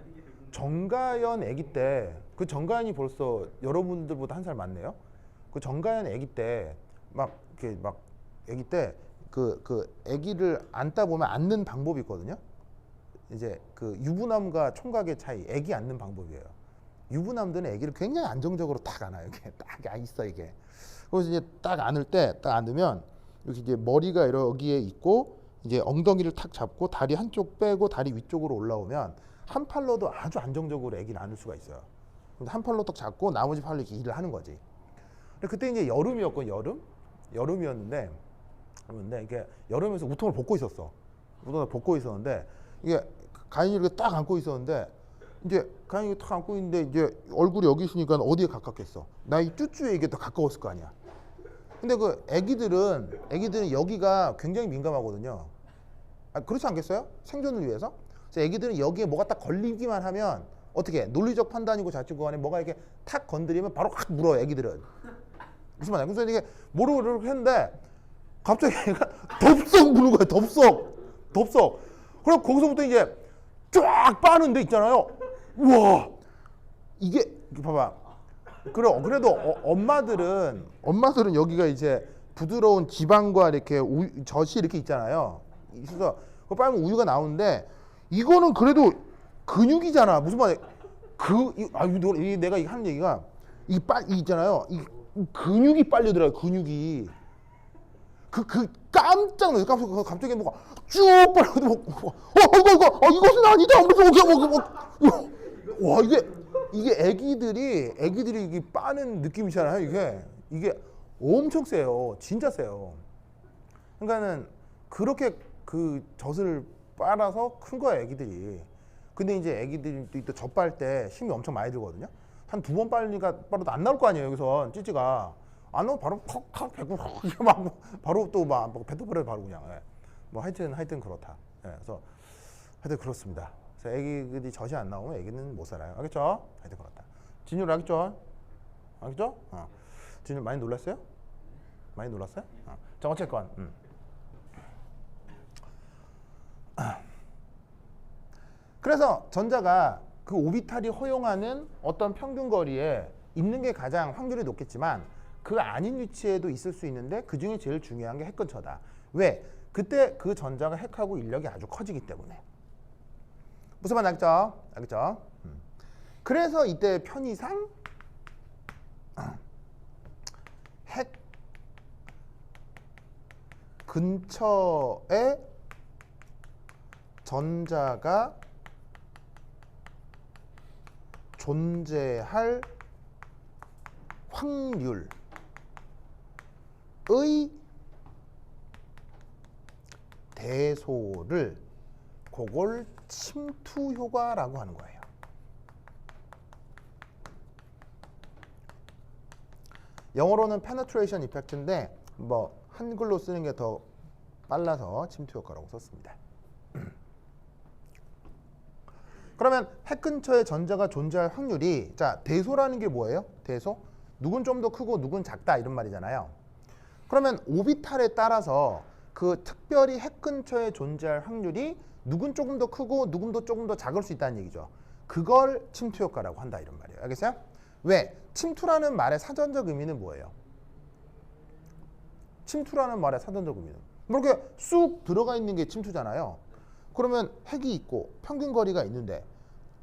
A: 정가연 애기 때 그 정가연이 벌써 여러분들보다 한 살 많네요. 그 정가연 애기 때 애기 때 그 애기를 안다 보면 앉는 방법이 있거든요. 이제 그 유부남과 총각의 차이, 애기 앉는 방법이에요. 유부남들은 애기를 굉장히 안정적으로 딱 안아요. 이렇게 딱 있어 이게. 그래서 이제 딱 안을 때 딱 앉으면 이렇게 이제 머리가 여기에 있고 이제 엉덩이를 탁 잡고 다리 한쪽 빼고 다리 위쪽으로 올라오면 한 팔로도 아주 안정적으로 애기를 안을 수가 있어요. 근데 한 팔로 딱 잡고 나머지 팔로 이렇게 일을 하는 거지. 근데 그때 이제 여름이었거든. 여름이었는데 이게 여름에서 우통을 벗고 있었어. 우통을 벗고 있었는데 이게 가인이 이렇게 딱 안고 있었는데 이제 가인이 딱 안고 있는데 이제 얼굴이 여기 있으니까 어디에 가깝겠어? 나 이 쭈쭈에 이게 더 가까웠을 거 아니야. 근데 그 애기들은 여기가 굉장히 민감하거든요. 그렇지 않겠어요? 생존을 위해서? 그래서 애기들은 여기에 뭐가 딱 걸리기만 하면 어떻게 논리적 판단이고 자치고 간에 뭐가 이렇게 탁 건드리면 바로 확 물어요. 애기들은. 무슨 말이야? 그래서 이게 모르고 이렇게 했는데 갑자기 애가 덥석 무는 거예요. 덥석. 그럼 거기서부터 이제 쫙 빠는 데 있잖아요. 우와, 이게 봐봐. 그래도 엄마들은 여기가 이제 부드러운 지방과 이렇게 젖이 이렇게 있잖아요. 있어서 그 빨면 우유가 나오는데 이거는 그래도 근육이잖아. 무슨 말이야? 내가 하는 얘기가 이 있잖아요. 이 근육이 빨려 들어요. 근육이. 깜짝 놀랐어요. 갑자기 뭐가 쭉 빨려 이것은 아니다. 와, 이게 애기들이 이게 빠는 느낌이잖아요. 이게 엄청 세요. 진짜 세요. 그러니까는 그렇게 그 젖을 빨아서 큰 거야, 애기들이. 근데 이제 애기들이 또 젖 빨 때 힘이 엄청 많이 들거든요. 한 2번 빨아도 안 나올 거 아니에요, 여기서 찌찌가. 안 나오면 바로 턱 뱉고 막 바로 또 막 뱉어버려요, 바로 그냥. 예. 뭐 하여튼 그렇다. 예, 그래서 하여튼 그렇습니다. 그래서 애기들이 젖이 안 나오면 애기는 못 살아요. 알겠죠? 하여튼 그렇다. 진율 알겠죠? 알겠죠? 진율 많이 놀랐어요? 많이 놀랐어요? 자, 어쨌건. 그래서 전자가 그 오비탈이 허용하는 어떤 평균 거리에 있는 게 가장 확률이 높겠지만 그 아닌 위치에도 있을 수 있는데 그 중에 제일 중요한 게 핵 근처다. 왜? 그때 그 전자가 핵하고 인력이 아주 커지기 때문에. 무슨 말 알겠죠? 알겠죠? 그래서 이때 편의상 핵 근처에 전자가 존재할 확률의 대소를 그걸 침투 효과라고 하는 거예요. 영어로는 penetration effect인데 뭐 한글로 쓰는 게 더 빨라서 침투 효과라고 썼습니다. 그러면 핵 근처에 전자가 존재할 확률이, 자, 대소라는 게 뭐예요? 대소? 누군 좀 더 크고 누군 작다 이런 말이잖아요. 그러면 오비탈에 따라서 그 특별히 핵 근처에 존재할 확률이 누군 조금 더 크고 누군도 조금 더 작을 수 있다는 얘기죠. 그걸 침투 효과라고 한다 이런 말이에요. 알겠어요? 왜? 침투라는 말의 사전적 의미는 뭐예요? 침투라는 말의 사전적 의미는 뭐 이렇게 쑥 들어가 있는 게 침투잖아요. 그러면 핵이 있고 평균 거리가 있는데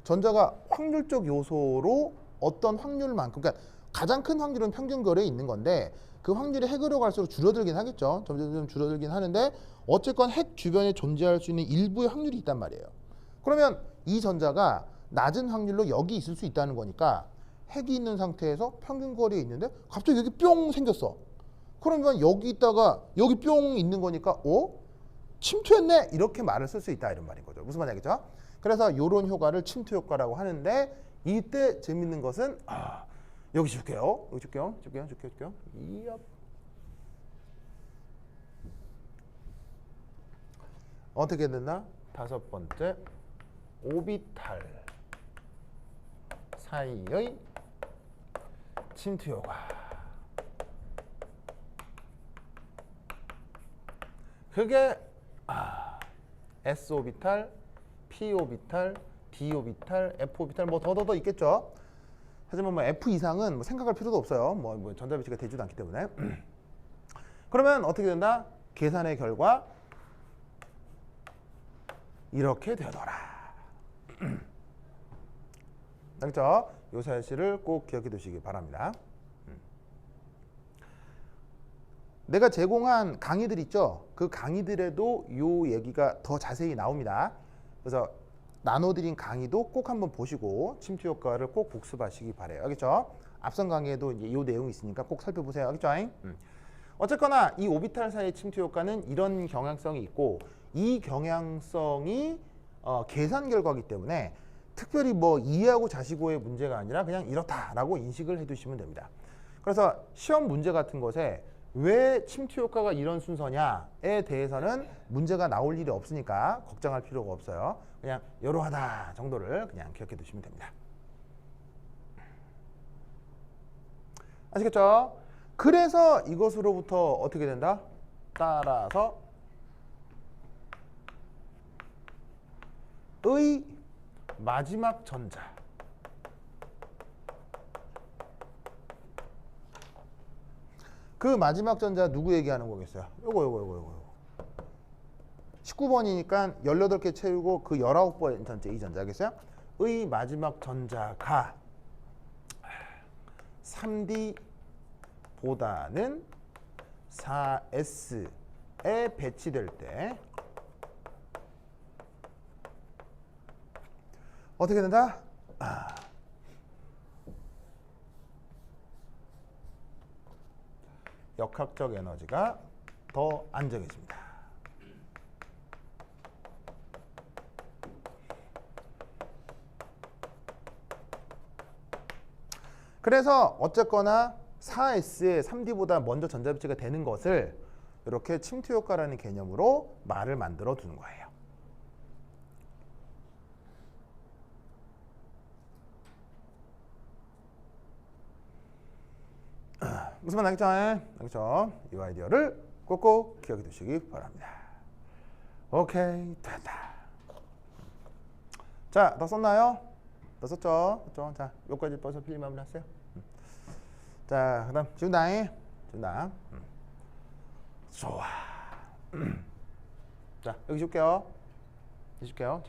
A: 전자가 확률적 요소로 어떤 확률만큼, 그러니까 가장 큰 확률은 평균 거리에 있는 건데 그 확률이 핵으로 갈수록 줄어들긴 하겠죠. 점점 줄어들긴 하는데 어쨌건 핵 주변에 존재할 수 있는 일부의 확률이 있단 말이에요. 그러면 이 전자가 낮은 확률로 여기 있을 수 있다는 거니까 핵이 있는 상태에서 평균 거리에 있는데 갑자기 여기 뿅 생겼어. 그러면 여기 있다가 여기 뿅 있는 거니까 침투했네 이렇게 말을 쓸 수 있다 이런 말인 거죠. 무슨 말이겠죠? 그래서 이런 효과를 침투 효과라고 하는데 이때 재밌는 것은 여기 줄게요. 여기 줄게요. 이업. 어떻게 됐나? 다섯 번째 오비탈 사이의 침투 효과. 그게 S 오비탈, P 오비탈, D 오비탈, F 오비탈 뭐 더 있겠죠. 하지만 뭐 F 이상은 뭐 생각할 필요도 없어요. 뭐 전자배치가 되지도 않기 때문에. 그러면 어떻게 된다? 계산의 결과 이렇게 되더라. 알겠죠? 요 사실을 꼭 기억해 두시기 바랍니다. 내가 제공한 강의들 있죠? 그 강의들에도 요 얘기가 더 자세히 나옵니다. 그래서 나눠드린 강의도 꼭 한번 보시고 침투 효과를 꼭 복습하시기 바래요. 알겠죠? 앞선 강의에도 이제 요 내용이 있으니까 꼭 살펴보세요. 알겠죠? 어쨌거나 이 오비탈 사이의 침투 효과는 이런 경향성이 있고 이 경향성이 계산 결과이기 때문에 특별히 뭐 이해하고 자시고의 문제가 아니라 그냥 이렇다라고 인식을 해두시면 됩니다. 그래서 시험 문제 같은 것에 왜 침투 효과가 이런 순서냐에 대해서는 문제가 나올 일이 없으니까 걱정할 필요가 없어요. 그냥 이러하다 정도를 그냥 기억해 두시면 됩니다. 아시겠죠? 그래서 이것으로부터 어떻게 된다? 따라서 의 마지막 전자 그 마지막 전자 누구 얘기하는 거겠어요? 요거 19번이니까 18개 채우고 그 19번 전자 이 전자 알겠어요? 의 마지막 전자가 3D보다는 4S에 배치될 때 어떻게 된다? 역학적 에너지가 더 안정해집니다. 그래서 어쨌거나 4S에 3D보다 먼저 전자배치가 되는 것을 이렇게 침투 효과라는 개념으로 말을 만들어 두는 거예요. 무슨 말 알겠죠? 알겠죠? 이 아이디어를 꼭꼭 기억해 두시기 바랍니다. 오케이, 됐다. 자, 다 썼나요? 다 썼죠? 그렇죠? 자, 여기까지 벌써 필기 마무리했어요. 자, 그다음 지훈당. 좋아. 자, 여기 줄게요. 줄게요.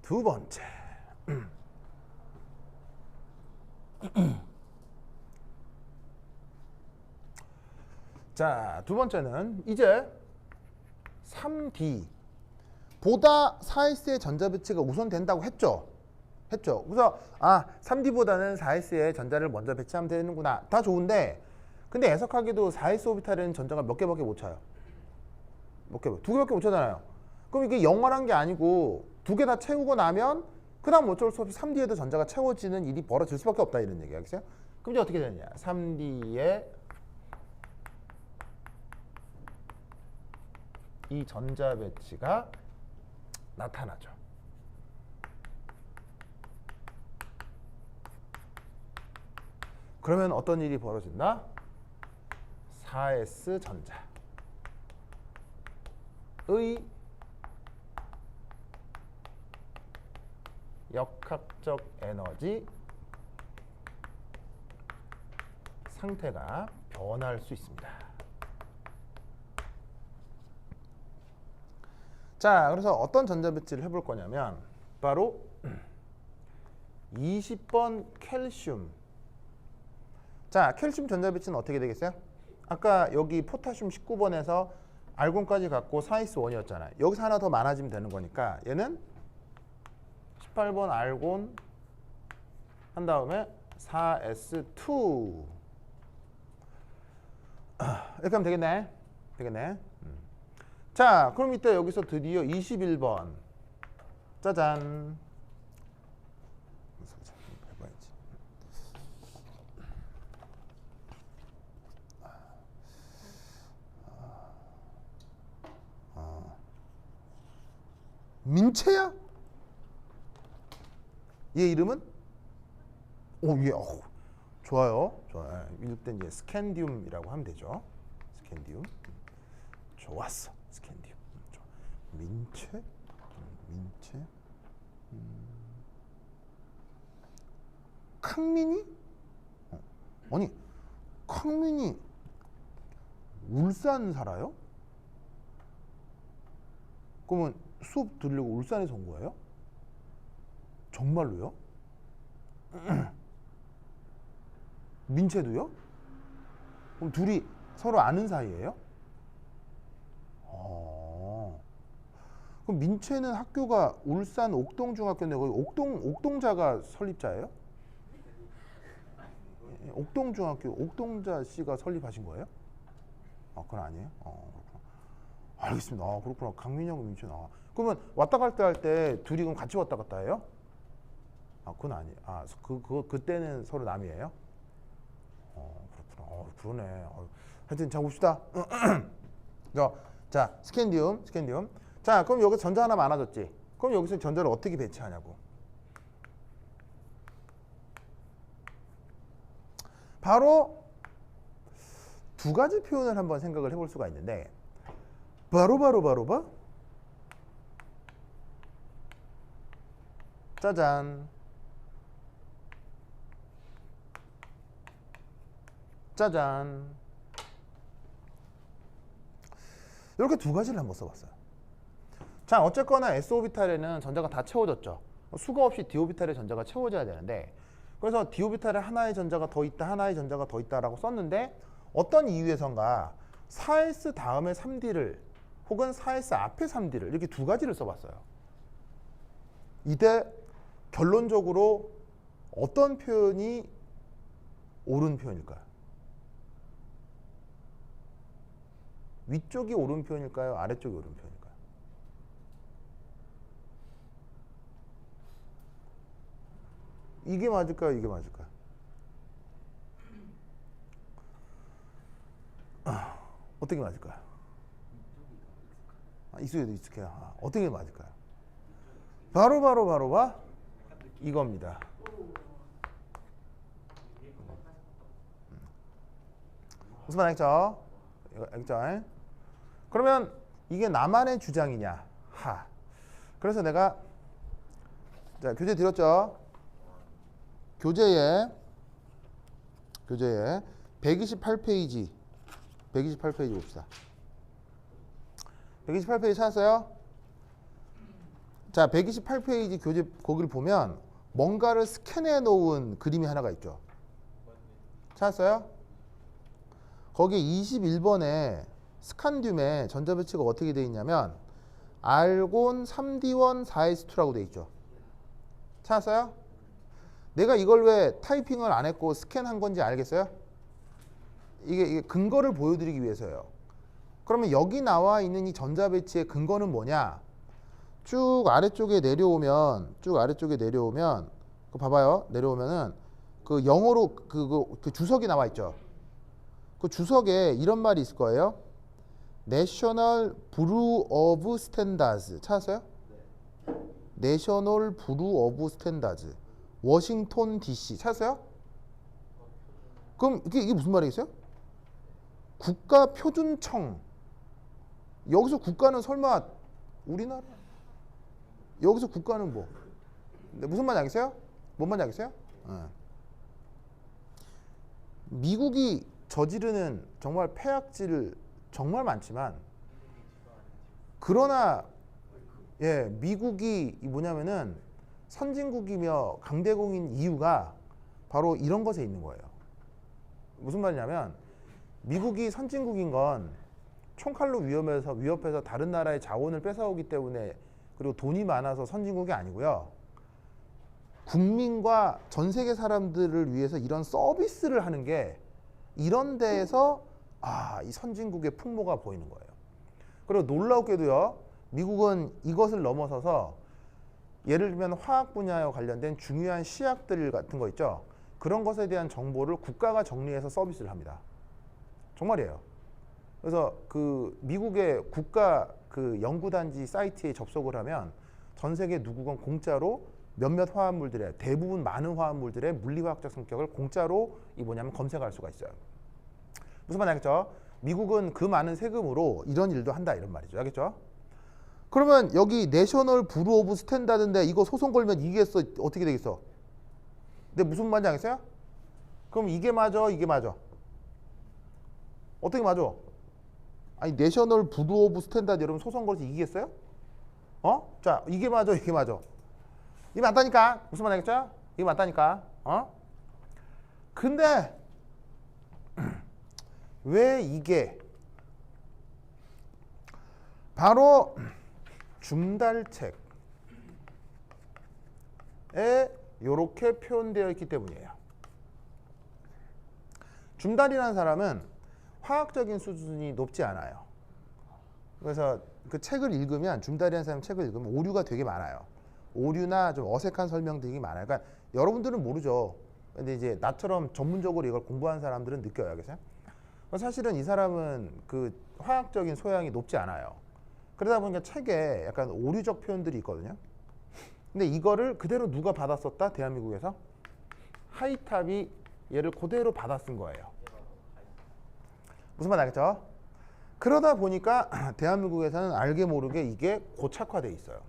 A: 두 번째. 자, 두 번째는 이제 3D 보다 4S의 전자배치가 우선 된다고 했죠. 그래서 3D보다는 4S의 전자를 먼저 배치하면 되는구나. 다 좋은데 근데 애석하게도 4S 오비탈에는 전자가 몇 개밖에 못 차요. 몇 개? 두 개밖에 못 차잖아요. 그럼 이게 영원한 게 아니고 두 개 다 채우고 나면 그다음 어쩔 수 없이 3D에도 전자가 채워지는 일이 벌어질 수밖에 없다 이런 얘기야. 알겠어요? 그럼 이제 어떻게 되느냐? 3D에 이 전자 배치가 나타나죠. 그러면 어떤 일이 벌어진다? 4S 전자의 역학적 에너지 상태가 변할 수 있습니다. 자, 그래서 어떤 전자배치를 해볼 거냐면 바로 20번 캘슘. 자, 캘슘 전자배치는 어떻게 되겠어요? 아까 여기 포타슘 19번에서 알곤까지 갖고 4S1이었잖아요. 여기서 하나 더 많아지면 되는 거니까 얘는 18번 알곤 한 다음에 4S2 이렇게 하면 되겠네. 자, 그럼 이때 여기서 드디어 21번 짜잔. 해봐야지. 민채야? 얘 이름은? 좋아요. 이럴 땐 이제 스캔디움이라고 하면 되죠. 스캔디움. 좋았어. 스캔디움. 민채? 캉민이? 아니, 캉민이 울산 살아요? 그러면 수업 들으려고 울산에서 온 거예요? 정말로요? 민채도요? 그럼 둘이 서로 아는 사이예요? 그럼 민채는 학교가 울산 옥동중학교인데 거기 옥동자가 설립자예요? 옥동중학교 옥동자 씨가 설립하신 거예요? 그건 아니에요? 그렇구나. 알겠습니다. 그렇구나. 강민영과 민채 그러면 왔다 갔다 할 때 둘이 그럼 같이 왔다 갔다 해요? 그건 아니에요. 그때는 서로 남이에요? 그렇구나. 그러네. 하여튼 자 봅시다. 자, 스캔디움. 자, 그럼 여기 전자 하나 많아졌지? 그럼 여기서 전자를 어떻게 배치하냐고. 바로 두 가지 표현을 한번 생각을 해볼 수가 있는데 바로 짜잔. 짜잔. 이렇게 두 가지를 한번 써봤어요. 자, 어쨌거나 s오비탈에는 전자가 다 채워졌죠. 수가 없이 d오비탈의 전자가 채워져야 되는데, 그래서 d오비탈에 하나의 전자가 더 있다, 하나의 전자가 더 있다라고 썼는데, 어떤 이유에선가 4s 다음에 3d를 혹은 4s 앞에 3d를 이렇게 두 가지를 써봤어요. 이때 결론적으로 어떤 표현이 옳은 표현일까요? 위쪽이 옳은 표현일까요? 아래쪽이 옳은 표현일까요? 이게 맞을까요? 이게 맞을까요? 어떻게 맞을까요? 익숙해도 익숙해요. 어떻게 맞을까요? 바로 이겁니다. 무슨 말이죠? 이거 액정. 그러면 이게 나만의 주장이냐? 하. 그래서 내가 자, 교재 드렸죠? 교재에 128페이지 봅시다. 128페이지 찾았어요? 자, 128페이지 교재 거기를 보면 뭔가를 스캔해 놓은 그림이 하나가 있죠. 찾았어요? 거기에 21번에 스칸듐에 전자배치가 어떻게 되어 있냐면 알곤 3D1 4s2라고 되어 있죠. 찾았어요? 내가 이걸 왜 타이핑을 안 했고 스캔한 건지 알겠어요? 이게 근거를 보여드리기 위해서예요. 그러면 여기 나와 있는 이 전자배치의 근거는 뭐냐? 쭉 아래쪽에 내려오면 그거 봐봐요. 내려오면은 그 영어로 그 주석이 나와 있죠. 그 주석에 이런 말이 있을 거예요. National Bureau of Standards. 찾았어요? National Bureau of Standards. 워싱턴 DC. 찾았어요? 그럼 이게 무슨 말이겠어요? 국가표준청. 여기서 국가는 설마 우리나라? 여기서 국가는 뭐? 무슨 말인지 알겠어요? 뭔 말인지 알겠어요? 미국이 저지르는 정말 폐악질 정말 많지만, 그러나 예, 미국이 뭐냐면은 선진국이며 강대국인 이유가 바로 이런 것에 있는 거예요. 무슨 말이냐면 미국이 선진국인 건 총칼로 위협해서 다른 나라의 자원을 뺏어오기 때문에, 그리고 돈이 많아서 선진국이 아니고요. 국민과 전 세계 사람들을 위해서 이런 서비스를 하는 게 이런 데에서 이 선진국의 풍모가 보이는 거예요. 그리고 놀랍게도요. 미국은 이것을 넘어서서 예를 들면 화학 분야와 관련된 중요한 시약들 같은 거 있죠. 그런 것에 대한 정보를 국가가 정리해서 서비스를 합니다. 정말이에요. 그래서 그 미국의 국가 그 연구단지 사이트에 접속을 하면 전 세계 누구건 공짜로 몇몇 화합물들의 대부분 많은 화합물들의 물리화학적 성격을 공짜로 검색할 수가 있어요. 무슨 말인지 알겠죠? 미국은 그 많은 세금으로 이런 일도 한다 이런 말이죠. 알겠죠? 그러면 여기 내셔널 부루 오브 스탠다드인데 이거 소송 걸면 이기겠어? 어떻게 되겠어? 근데 무슨 말인지 알겠어요? 그럼 이게 맞아? 이게 맞아? 어떻게 맞아? 아니 내셔널 부루 오브 스탠다드 여러분 소송 걸어서 이기겠어요? 자, 이게 맞아? 이게 맞아? 이게 맞다니까? 무슨 말인지 알겠죠? 이게 맞다니까? 근데 왜 이게 바로 중달책에 이렇게 표현되어 있기 때문이에요. 중달이라는 사람은 화학적인 수준이 높지 않아요. 그래서 그 책을 읽으면, 중달이라는 사람 책을 읽으면 오류가 되게 많아요. 오류나 좀 어색한 설명들이 많아요. 그러니까 여러분들은 모르죠. 근데 이제 나처럼 전문적으로 이걸 공부한 사람들은 느껴요. 알겠어요? 사실은 이 사람은 그 화학적인 소양이 높지 않아요. 그러다 보니까 책에 약간 오류적 표현들이 있거든요. 근데 이거를 그대로 누가 받아 썼다? 대한민국에서? 하이탑이 얘를 그대로 받아 쓴 거예요. 무슨 말인지 알겠죠? 그러다 보니까 대한민국에서는 알게 모르게 이게 고착화되어 있어요.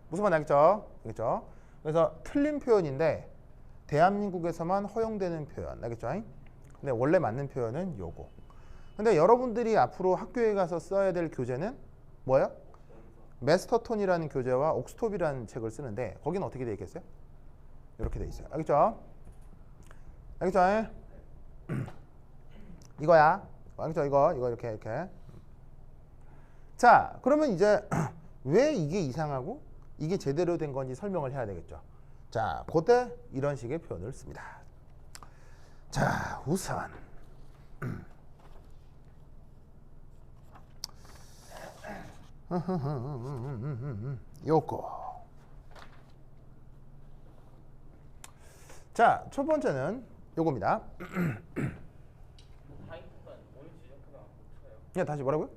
A: 무슨 말인지 알겠죠? 그래서 틀린 표현인데 대한민국에서만 허용되는 표현. 알겠죠? 근데 원래 맞는 표현은 요거. 근데 여러분들이 앞으로 학교에 가서 써야 될 교재는 뭐예요? 메스터톤이라는 교재와 옥스톱이라는 책을 쓰는데 거기는 어떻게 돼 있겠어요? 이렇게 돼 있어요. 알겠죠? 알겠죠? 이거야. 알겠죠? 이거 이렇게. 자, 그러면 이제 왜 이게 이상하고 이게 제대로 된 건지 설명을 해야 되겠죠. 자, 그때 이런 식의 표현을 씁니다. 자, 우선 요거. 자, 첫 번째는 요겁니다. 야, 다시 뭐라고요?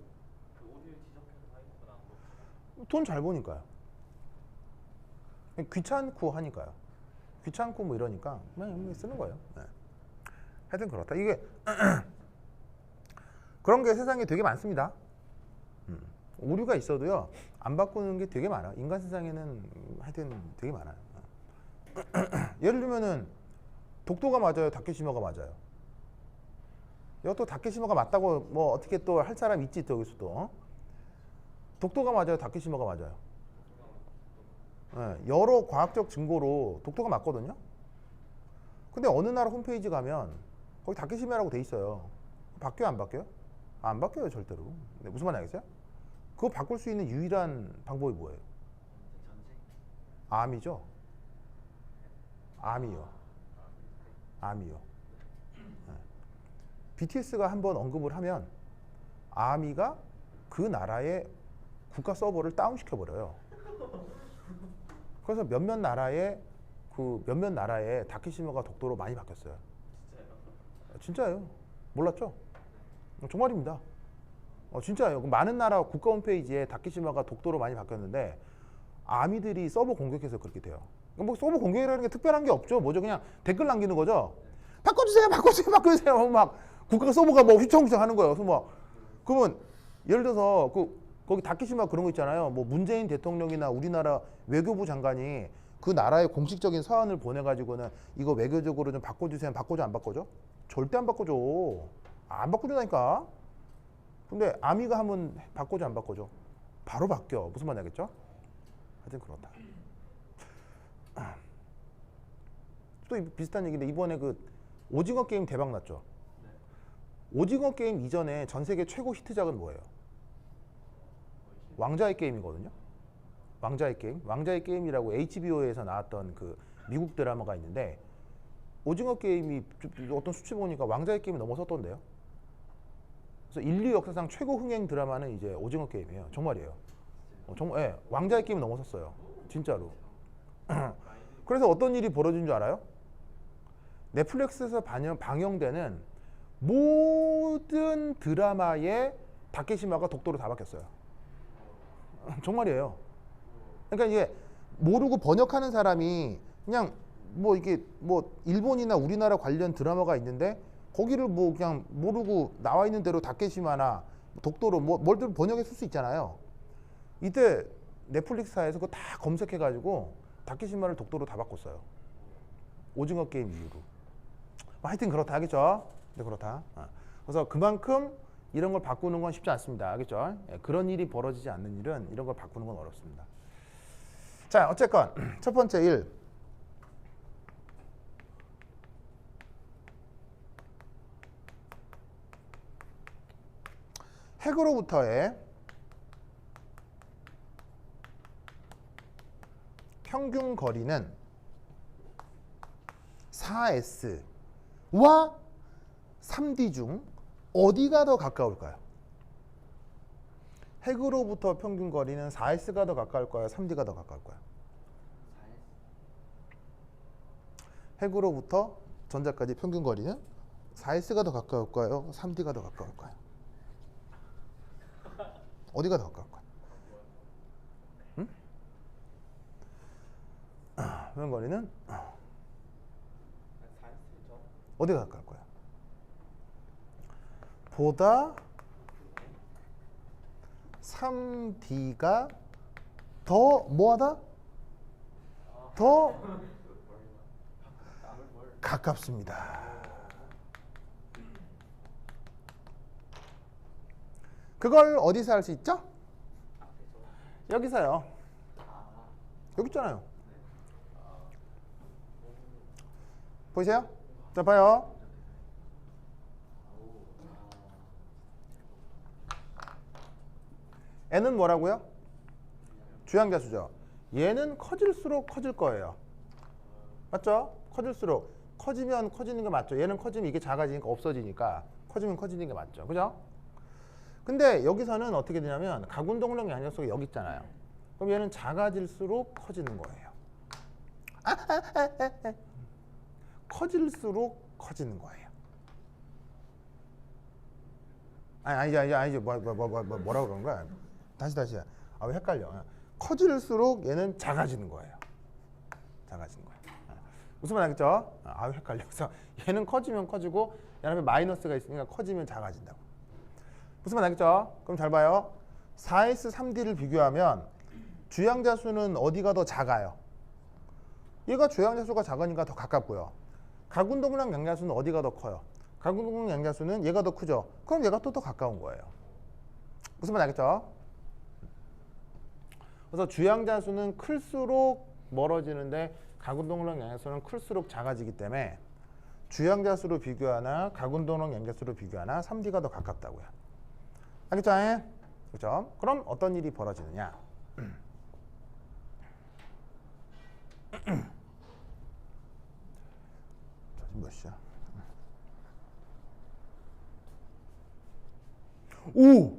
A: 돈 잘 버니까요. 귀찮고 하니까요. 귀찮고 뭐 이러니까 그냥 쓰는 거예요. 네. 하여튼 그렇다. 이게 그런 게 세상에 되게 많습니다. 오류가 있어도요 안 바꾸는 게 되게 많아. 인간 세상에는 하여튼 되게 많아요. 예를 들면은 독도가 맞아요, 다케시마가 맞아요. 이것도 다케시마가 맞다고 뭐 어떻게 또 할 사람 있지 또 여기서도. 독도가 맞아요, 다케시마가 맞아요. 네, 여러 과학적 증거로 독도가 맞거든요. 근데 어느 나라 홈페이지 가면 거기 다케시마라고 돼 있어요. 바뀌어요, 안 바뀌어요? 안 바뀌어요, 절대로. 네, 무슨 말인지 알겠어요? 그거 바꿀 수 있는 유일한 방법이 뭐예요? 암이죠. 암이요. 네. BTS가 한번 언급을 하면 아미가 그 나라의 국가 서버를 다운시켜 버려요. 그래서 몇몇 나라에 다케시마가 독도로 많이 바뀌었어요. 진짜예요. 몰랐죠? 정말입니다. 진짜예요. 많은 나라 국가 홈페이지에 다케시마가 독도로 많이 바뀌었는데 아미들이 서버 공격해서 그렇게 돼요. 뭐 서버 공격이라는 게 특별한 게 없죠. 뭐죠? 그냥 댓글 남기는 거죠. 바꿔주세요. 막 국가 서버가 뭐 휘청휘청 하는 거예요. 그래서 뭐 그러면 예를 들어서 거기 다케시마 그런 거 있잖아요. 뭐 문재인 대통령이나 우리나라 외교부 장관이 그 나라의 공식적인 서한을 보내가지고는 이거 외교적으로 좀 바꿔주세요. 바꿔줘, 안 바꿔줘? 절대 안 바꿔줘. 안 바꿔준다니까. 근데 아미가 하면 바꿔줘, 안 바꿔줘? 바로 바뀌어. 무슨 말인지 알겠죠? 하여튼 그렇다. 또 비슷한 얘기인데 이번에 그 오징어 게임 대박 났죠. 오징어 게임 이전에 전 세계 최고 히트작은 뭐예요? 왕자의 게임이거든요. 왕자의 게임이라고 HBO에서 나왔던 그 미국 드라마가 있는데 오징어 게임이 어떤 수치 보니까 왕자의 게임이 넘어섰던데요. 그래서 인류 역사상 최고 흥행 드라마는 이제 오징어 게임이에요. 정말이에요. 정말, 예, 왕자의 게임이 넘어섰어요. 진짜로. 그래서 어떤 일이 벌어진 줄 알아요? 넷플릭스에서 방영되는 모든 드라마에 다케시마가 독도로 다 바뀌었어요. 정말이에요. 그러니까 이게 모르고 번역하는 사람이 그냥 뭐 이게 뭐 일본이나 우리나라 관련 드라마가 있는데 거기를 뭐 그냥 모르고 나와 있는 대로 다케시마나 독도로 뭘들 번역했을 수 있잖아요. 이때 넷플릭스사에서 그거 다 검색해가지고 다케시마를 독도로 다 바꿨어요. 오징어 게임 이후로. 하여튼 그렇다, 알겠죠? 네, 그렇다. 그래서 그만큼 이런 걸 바꾸는 건 쉽지 않습니다. 알겠죠? 그런 일이 벌어지지 않는 일은 이런 걸 바꾸는 건 어렵습니다. 자, 어쨌건 첫 번째 일. 핵으로부터의 평균 거리는 4S와 3D 중 어디가 더 가까울까요? 핵으로부터 평균 거리는 4S가 더 가까울까요? 3D가 더 가까울까요? 핵으로부터 전자까지 평균 거리는 4S가 더 가까울까요? 3D가 더 가까울까요? 어디가 더 가까울까요? 응? 평균 거리는 어디가 가까울까요? 보다 3D가 더 뭐하다? 더 가깝습니다. 그걸 어디서 할 수 있죠? 여기서요. 여기 있잖아요. 보이세요? 자, 봐요. n은 뭐라고요? 주양자수죠. 얘는 커질수록 커질 거예요. 맞죠? 커질수록. 커지면 커지는 게 맞죠. 얘는 커지면 이게 작아지니까 없어지니까 커지면 커지는 게 맞죠. 그죠? 근데 여기서는 어떻게 되냐면 가군동력 양력소가 여기 있잖아요. 그럼 얘는 작아질수록 커지는 거예요. 커질수록 커지는 거예요. 아니지. 뭐라고 그런 거야? 다시. 아, 왜 헷갈려? 커질수록 얘는 작아지는 거예요. 작아지는 거예요. 무슨 말 알겠죠? 아, 헷갈려. 그래서 얘는 커지면 커지고 얘 앞에 마이너스가 있으니까 커지면 작아진다고. 무슨 말 알겠죠? 그럼 잘 봐요. 4s3d를 비교하면 주양자수는 어디가 더 작아요? 얘가 주양자수가 작으니까 더 가깝고요. 가군동량 양자수는 어디가 더 커요? 가군동량 양자수는 얘가 더 크죠? 그럼 얘가 또 더 가까운 거예요. 무슨 말 알겠죠? 그래서 주양자수는 클수록 멀어지는데 가군동력 양자수는 클수록 작아지기 때문에 주양자수로 비교하나 가군동력 양자수로 비교하나 3D가 더 가깝다고요. 알겠죠? 그렇죠? 그럼 어떤 일이 벌어지느냐? 지금 몇 시야? 오!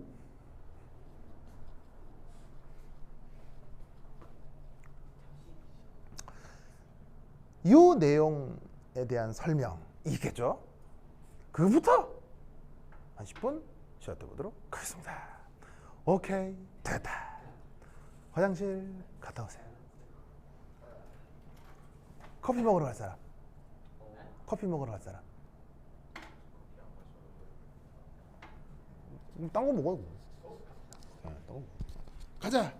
A: 이 내용에 대한 설명이겠죠? 그부터 한 10분 쉬었다 보도록 하겠습니다. 오케이, 됐다. 화장실 갔다 오세요. 커피 먹으러 갈 사람? 커피 먹으러 갈 사람? 딴 거 먹어요. 딴 거. 가자.